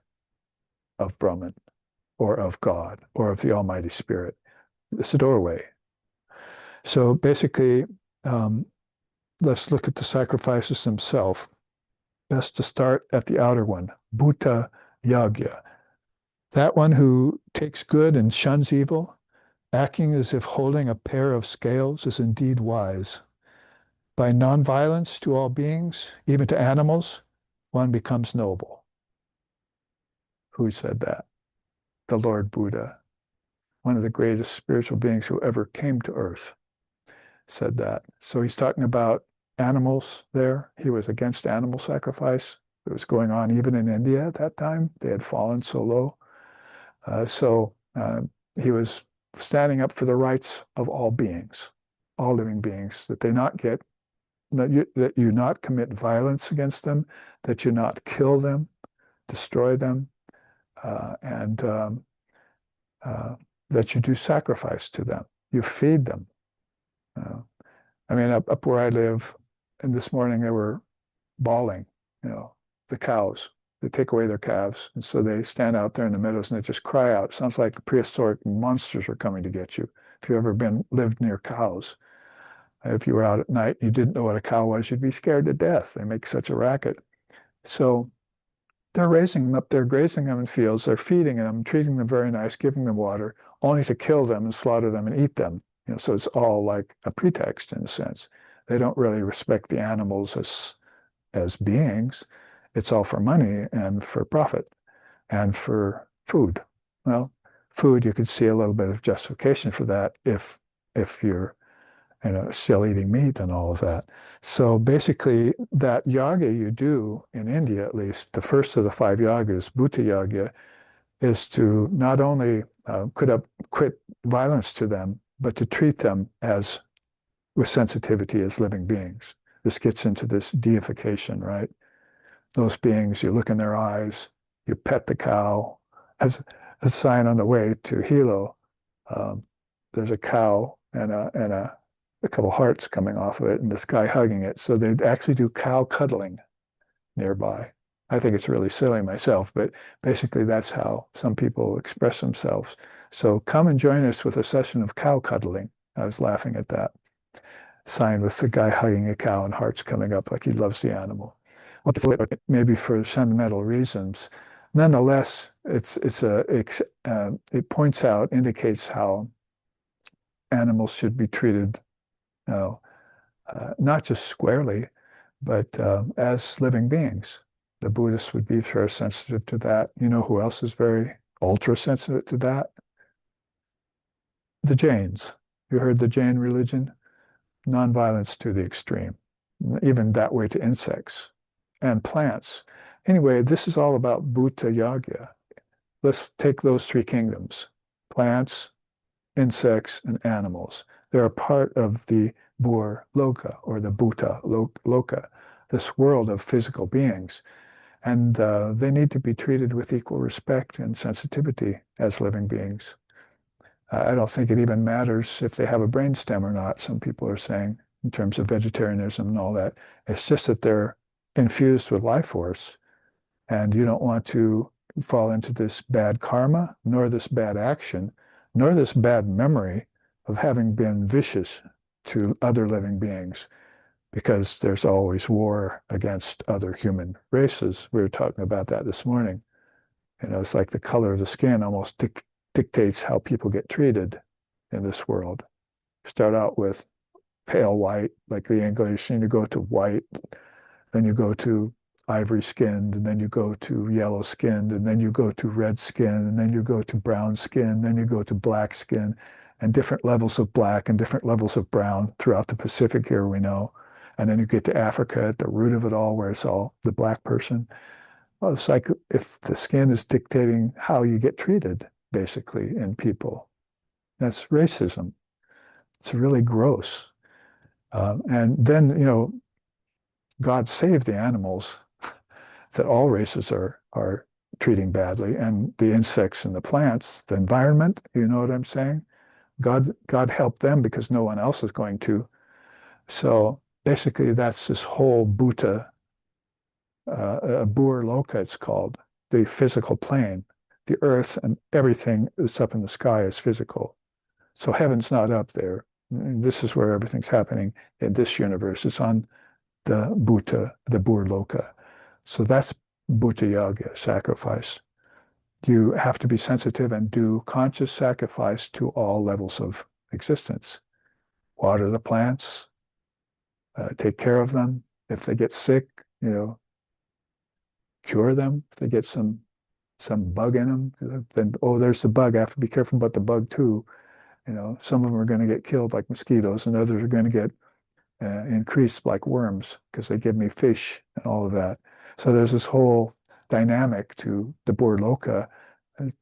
of Brahman, or of God, or of the Almighty Spirit. It's a doorway. So basically, let's look at the sacrifices themselves. Best to start at the outer one, Bhuta Yagya. That one who takes good and shuns evil, acting as if holding a pair of scales, is indeed wise. By nonviolence to all beings, even to animals, one becomes noble. Who said that? The Lord Buddha, one of the greatest spiritual beings who ever came to earth, said that. So he's talking about animals there. He was against animal sacrifice. It was going on even in India at that time. They had fallen so low. So he was standing up for the rights of all beings, all living beings, that they not get, that you not commit violence against them, that you not kill them, destroy them, and that you do sacrifice to them. You feed them. I mean, up where I live, and this morning they were bawling, the cows. They take away their calves, and so they stand out there in the meadows and they just cry out. It sounds like prehistoric monsters are coming to get you. If you've ever lived near cows, if you were out at night and you didn't know what a cow was, you'd be scared to death. They make such a racket. So they're raising them up there, grazing them in fields. They're feeding them, treating them very nice, giving them water, only to kill them and slaughter them and eat them. So it's all like a pretext in a sense. They don't really respect the animals as beings. It's all for money and for profit and for food. Well, food, you could see a little bit of justification for that if you're still eating meat and all of that. So basically, that yaga you do in India, at least, the first of the 5 yagas, Bhuta Yagya, is to not only quit violence to them, but to treat them with sensitivity as living beings. This gets into this deification, right? Those beings, you look in their eyes, you pet the cow. As a sign on the way to Hilo, there's a cow and a couple hearts coming off of it, and this guy hugging it. So they actually do cow cuddling nearby. I think it's really silly myself, but basically that's how some people express themselves. So come and join us with a session of cow cuddling. I was laughing at that sign with the guy hugging a cow and hearts coming up like he loves the animal. Maybe for sentimental reasons. Nonetheless, it points out, indicates how animals should be treated, not just squarely, but as living beings. The Buddhists would be very sensitive to that. You know who else is very ultra sensitive to that? The Jains. You heard the Jain religion? Nonviolence to the extreme, even that way to insects and plants. Anyway, this is all about Bhuta Yagya. Let's take those 3 kingdoms, plants, insects, and animals. They're a part of the Bhur Loka, or the Bhuta Loka, this world of physical beings. And they need to be treated with equal respect and sensitivity as living beings. I don't think it even matters if they have a brainstem or not, some people are saying, in terms of vegetarianism and all that. It's just that they're infused with life force, and you don't want to fall into this bad karma, nor this bad action, nor this bad memory of having been vicious to other living beings, because there's always war against other human races. We were talking about that this morning. It's like the color of the skin almost dictates how people get treated in this world. Start out with pale white, like the English, and you go to white, then you go to ivory skinned, and then you go to yellow skinned, and then you go to red skin, and then you go to brown skin, then you go to black skin, and different levels of black and different levels of brown throughout the Pacific here, we know. And then you get to Africa at the root of it all, where it's all the black person. Well, it's like if the skin is dictating how you get treated, basically, in people. That's racism. It's really gross. And then, God saved the animals that all races are treating badly, and the insects and the plants, the environment, you know what I'm saying? God helped them because no one else is going to. So basically, that's this whole Bhuta, Bur Loka, it's called, the physical plane. The earth and everything that's up in the sky is physical. So heaven's not up there. This is where everything's happening in this universe. It's on the Bhuta, the Bur Loka. So that's Bhuta Yaga, sacrifice. You have to be sensitive and do conscious sacrifice to all levels of existence. Water the plants, take care of them. If they get sick, cure them. If they get some bug in them, then there's the bug. I have to be careful about the bug too. Some of them are going to get killed like mosquitoes, and others are going to get increased like worms because they give me fish and all of that. So there's this whole dynamic to the Burloka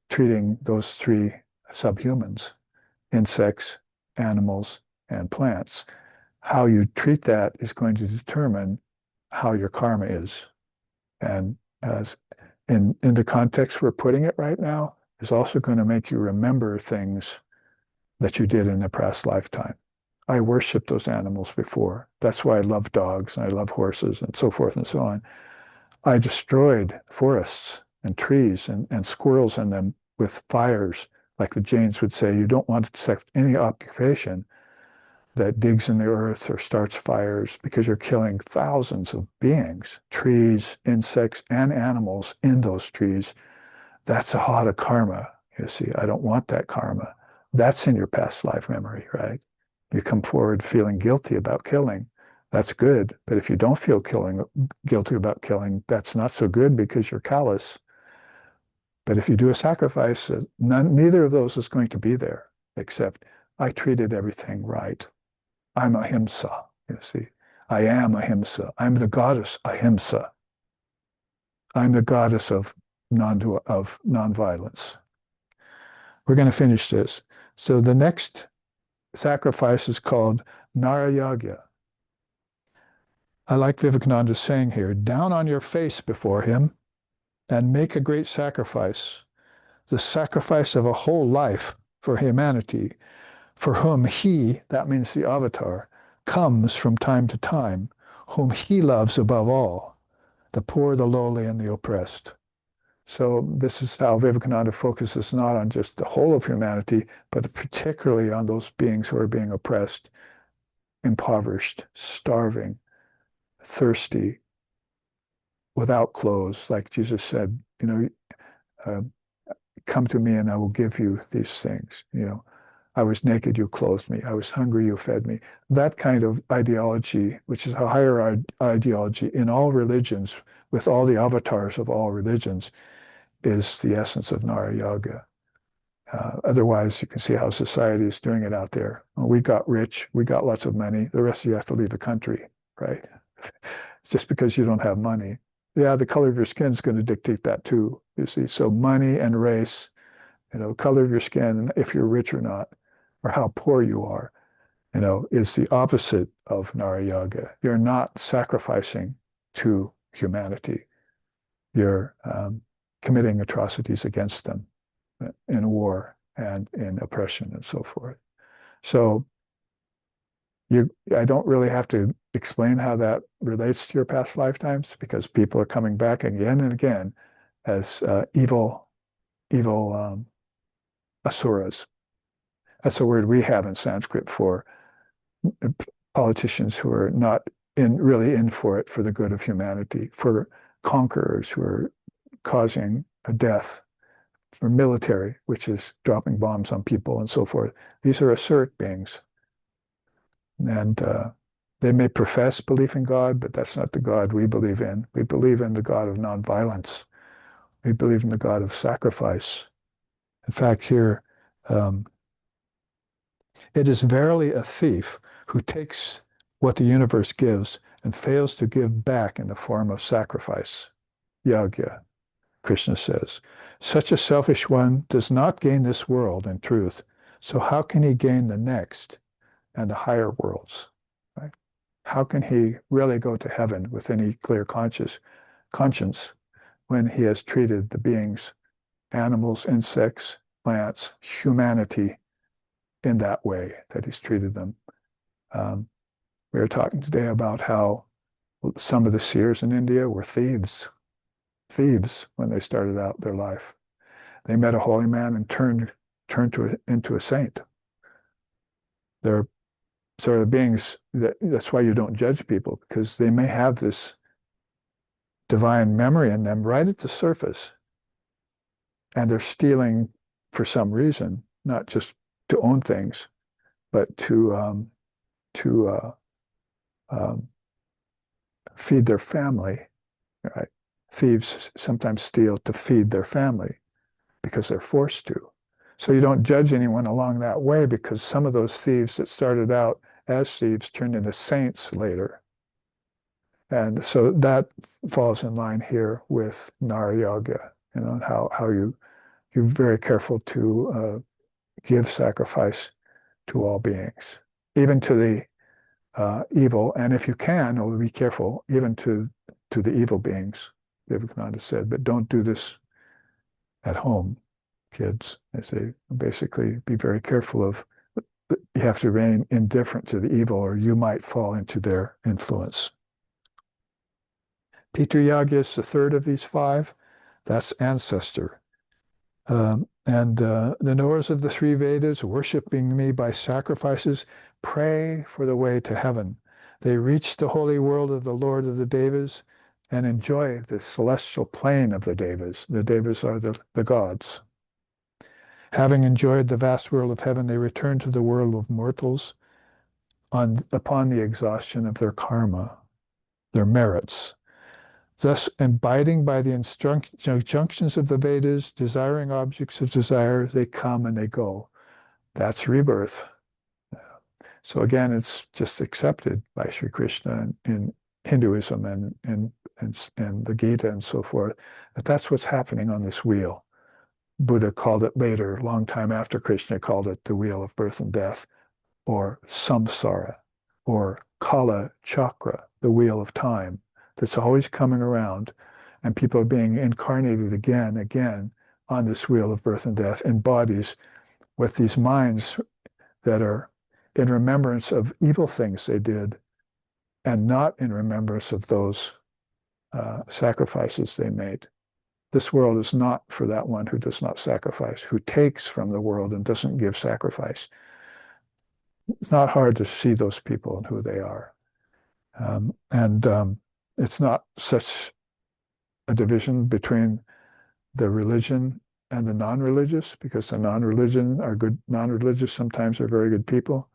treating those three subhumans, insects, animals, and plants. How you treat that is going to determine how your karma is. And as in the context we're putting it right now, is also going to make you remember things that you did in a past lifetime. I worshiped those animals before. That's why I love dogs and I love horses and so forth and so on. I destroyed forests and trees and squirrels in them with fires. Like the Jains would say, you don't want to accept any occupation that digs in the earth or starts fires because you're killing thousands of beings, trees, insects, and animals in those trees. That's a hada karma. You see, I don't want that karma. That's in your past life memory, right? You come forward feeling guilty about killing. That's good. But if you don't feel guilty about killing, that's not so good because you're callous. But if you do a sacrifice, neither of those is going to be there, except I treated everything right. I'm ahimsa, you see. I am ahimsa. I'm the goddess ahimsa. I'm the goddess of nonviolence. We're going to finish this. So the next sacrifice is called Narayagya. I like Vivekananda's saying here, down on your face before him and make a great sacrifice, the sacrifice of a whole life for humanity, for whom he, that means the avatar, comes from time to time, whom he loves above all, the poor, the lowly, and the oppressed. So this is how Vivekananda focuses not on just the whole of humanity, but particularly on those beings who are being oppressed, impoverished, starving, thirsty, without clothes. Like Jesus said, uh, come to me and I will give you these things. I was naked, you clothed me. I was hungry, you fed me. That kind of ideology, which is a higher ideology in all religions, with all the avatars of all religions, is the essence of Narayagya. Otherwise, you can see how society is doing it out there. We got rich, we got lots of money. The rest of you have to leave the country, right? Just because you don't have money. Yeah, the color of your skin is going to dictate that too, you see. So money and race, color of your skin, if you're rich or not, or how poor you are, is the opposite of Narayagya. You're not sacrificing to humanity. You're committing atrocities against them in war and in oppression and so forth. So I don't really have to explain how that relates to your past lifetimes because people are coming back again and again as evil asuras. That's a word we have in Sanskrit for politicians who are not really in for it for the good of humanity, for conquerors who are causing a death, for military, which is dropping bombs on people and so forth. These are asuric beings. And they may profess belief in God, but that's not the God we believe in. We believe in the God of nonviolence. We believe in the God of sacrifice. In fact, here, it is verily a thief who takes what the universe gives and fails to give back in the form of sacrifice. yagya, Krishna says. Such a selfish one does not gain this world in truth. So how can he gain the next and the higher worlds? Right? How can he really go to heaven with any clear conscience when he has treated the beings, animals, insects, plants, humanity in that way that he's treated them? We were talking today about how some of the seers in India were thieves when they started out their life. They met a holy man and turned into a saint. They're sort of beings that's why you don't judge people, because they may have this divine memory in them right at the surface, and they're stealing for some reason, not just to own things, but to feed their family. Right? Thieves sometimes steal to feed their family because they're forced to. So you don't judge anyone along that way, because some of those thieves that started out as thieves turned into saints later. And so that falls in line here with Nara Yoga, how you're very careful to give sacrifice to all beings, even to the evil, and if you can, be careful, even to the evil beings, Vivekananda said, but don't do this at home, kids. They say, basically, be very careful of, you have to remain indifferent to the evil, or you might fall into their influence. Pitru Yagya is the third of these five. That's ancestor. The knowers of the three Vedas, worshiping me by sacrifices, pray for the way to heaven. They reach the holy world of the Lord of the Devas and enjoy the celestial plane of the Devas. The Devas are the gods. Having enjoyed the vast world of heaven, they return to the world of mortals upon the exhaustion of their karma, their merits. Thus, abiding by the injunctions of the Vedas, desiring objects of desire, they come and they go. That's rebirth. So again, it's just accepted by Sri Krishna in Hinduism and the Gita and so forth, that's what's happening on this wheel. Buddha called it later, a long time after Krishna, called it the wheel of birth and death, or samsara, or kala chakra, the wheel of time, that's always coming around, and people are being incarnated again on this wheel of birth and death in bodies with these minds that are in remembrance of evil things they did and not in remembrance of those sacrifices they made. This world is not for that one who does not sacrifice, who takes from the world and doesn't give sacrifice. It's not hard to see those people and who they are. It's not such a division between the religion and the non-religious, because the non-religious sometimes are very good people.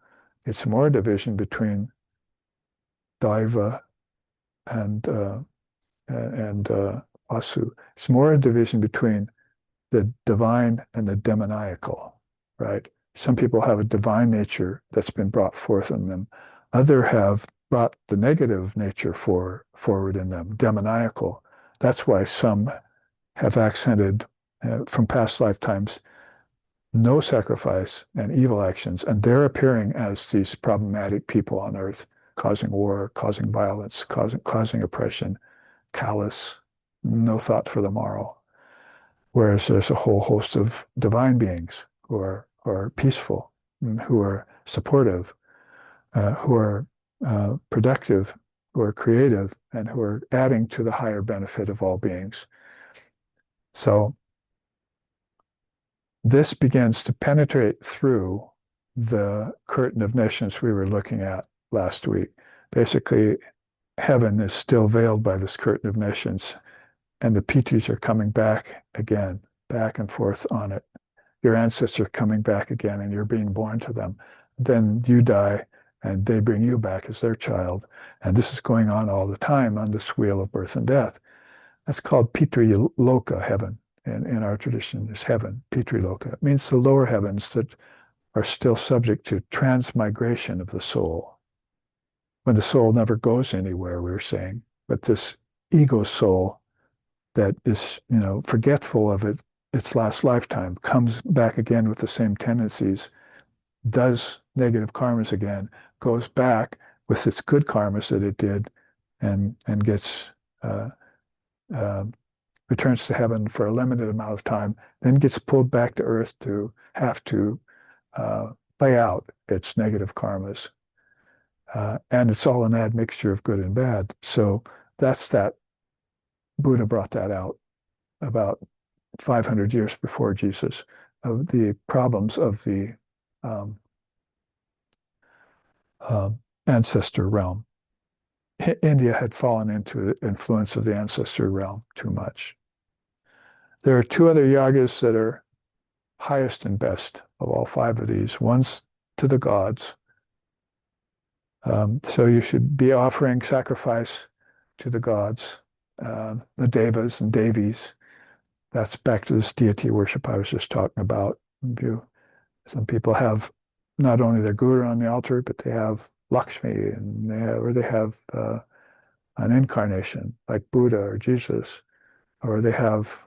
It's more a division between Daiva and Asu. It's more a division between the divine and the demoniacal, right? Some people have a divine nature that's been brought forth in them. Others have brought the negative nature forward in them, demoniacal. That's why some have accented from past lifetimes no sacrifice and evil actions, and they're appearing as these problematic people on earth, causing war, causing violence, causing oppression, callous, no thought for the morrow. Whereas there's a whole host of divine beings who are peaceful, who are supportive, who are productive, who are creative, and who are adding to the higher benefit of all beings. So this begins to penetrate through the curtain of nations we were looking at last week. Basically, heaven is still veiled by this curtain of nations, and the Pitrus are coming back again, back and forth on it. Your ancestors are coming back again, and you're being born to them. Then you die, and they bring you back as their child. And this is going on all the time on this wheel of birth and death. That's called Pitri Loka, heaven. In our tradition, is heaven, Pitri Loka. It means the lower heavens that are still subject to transmigration of the soul. When the soul never goes anywhere, we were saying, but this ego soul that is, forgetful of its last lifetime, comes back again with the same tendencies, does negative karmas again, goes back with its good karmas that it did, and gets returns to heaven for a limited amount of time, then gets pulled back to earth to have to play out its negative karmas. And it's all an admixture of good and bad. So that's that. Buddha brought that out about 500 years before Jesus, of the problems of the ancestor realm. India had fallen into the influence of the ancestor realm too much. There are two other yagas that are highest and best of all five of these. One's to the gods. So you should be offering sacrifice to the gods, the devas and devis. That's back to this deity worship I was just talking about. Some people have not only their guru on the altar, but they have Lakshmi, and they have an incarnation like Buddha or Jesus, or they have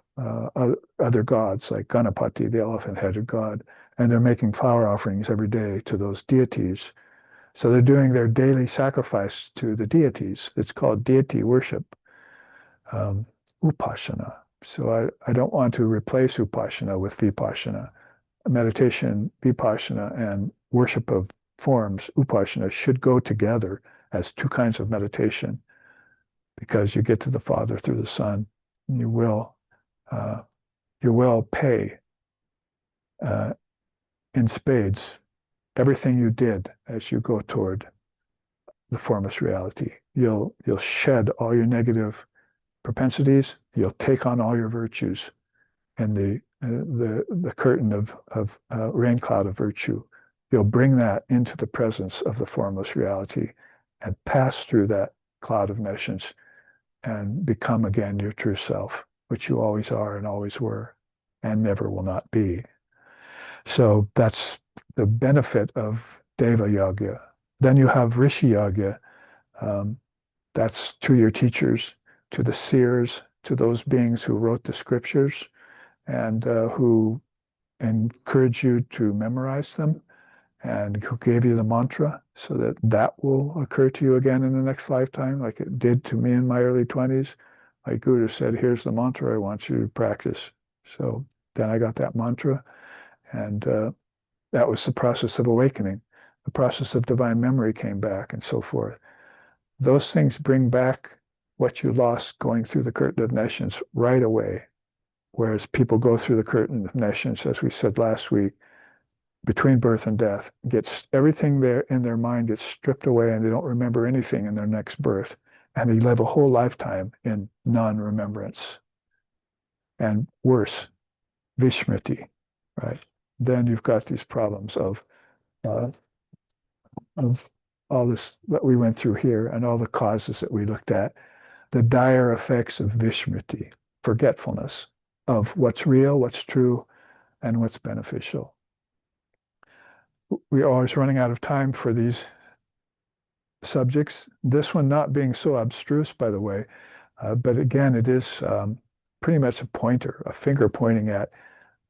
other gods like Ganapati, the elephant-headed god, and they're making flower offerings every day to those deities. So they're doing their daily sacrifice to the deities. It's called deity worship, upasana. So I don't want to replace upasana with vipassana. Meditation, vipassana, and worship of forms, upasana, should go together as two kinds of meditation, because you get to the Father through the Son. You will pay in spades everything you did as you go toward the formless reality. You'll shed all your negative propensities. You'll take on all your virtues, and the curtain of rain cloud of virtue. You'll bring that into the presence of the formless reality and pass through that cloud of nescience and become again your true self, which you always are and always were and never will not be. So that's the benefit of Deva Yagya. Then you have Rishi Yagya. That's to your teachers, to the seers, to those beings who wrote the scriptures and who encourage you to memorize them, and who gave you the mantra so that that will occur to you again in the next lifetime, like it did to me in my early 20s. My guru said, here's the mantra I want you to practice. So then I got that mantra, and that was the process of awakening. The process of divine memory came back, and so forth. Those things bring back what you lost going through the curtain of nescience right away. Whereas people go through the curtain of nescience, as we said last week, between birth and death, gets everything there in their mind gets stripped away, and they don't remember anything in their next birth. And they live a whole lifetime in non-remembrance. And worse, vismriti, right? Then you've got these problems of all this that we went through here and all the causes that we looked at, the dire effects of vismriti, forgetfulness of what's real, what's true, and what's beneficial. We're always running out of time for these subjects. This one not being so abstruse, by the way, but again, it is pretty much a pointer, a finger pointing at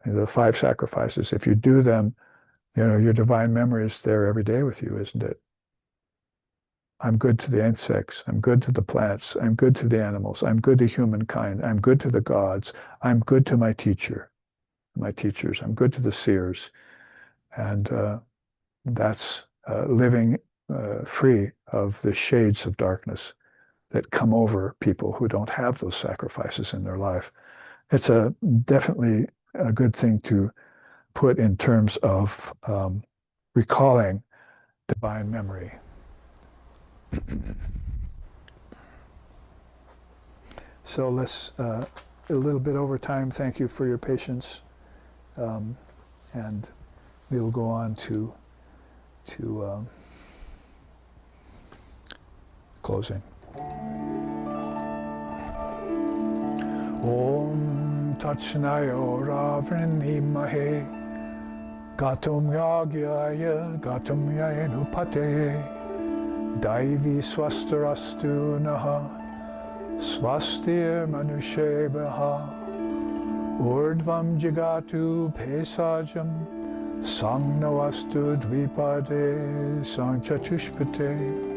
the 5 sacrifices. If you do them, your divine memory is there every day with you, isn't it? I'm good to the insects. I'm good to the plants. I'm good to the animals. I'm good to humankind. I'm good to the gods. I'm good to my teachers. I'm good to the seers. And that's living free of the shades of darkness that come over people who don't have those sacrifices in their life. It's definitely a good thing to put in terms of recalling divine memory. So let's, a little bit over time, thank you for your patience. And we will go on to closing. Om Tachnayo Ravrinhimahe Gatum Yagyaya Gatum Yaenupate Daivi Swastarastu Naha Swastir Manushebaha Urdvam Jagatu Pesajam Sangnawastu Dvipade Sangchatushpate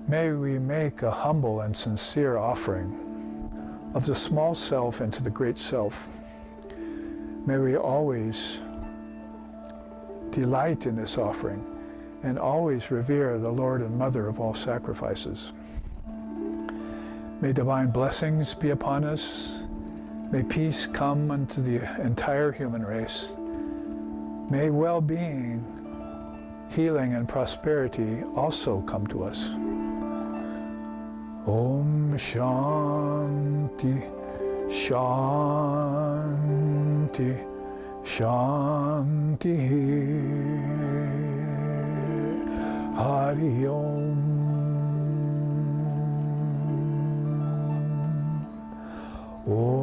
May we make a humble and sincere offering of the small self into the great self. May we always delight in this offering and always revere the Lord and Mother of all sacrifices. May divine blessings be upon us. May peace come unto the entire human race. May well-being, healing, and prosperity also come to us. Om Shanti, Shanti, Shanti. Hari Om. Om.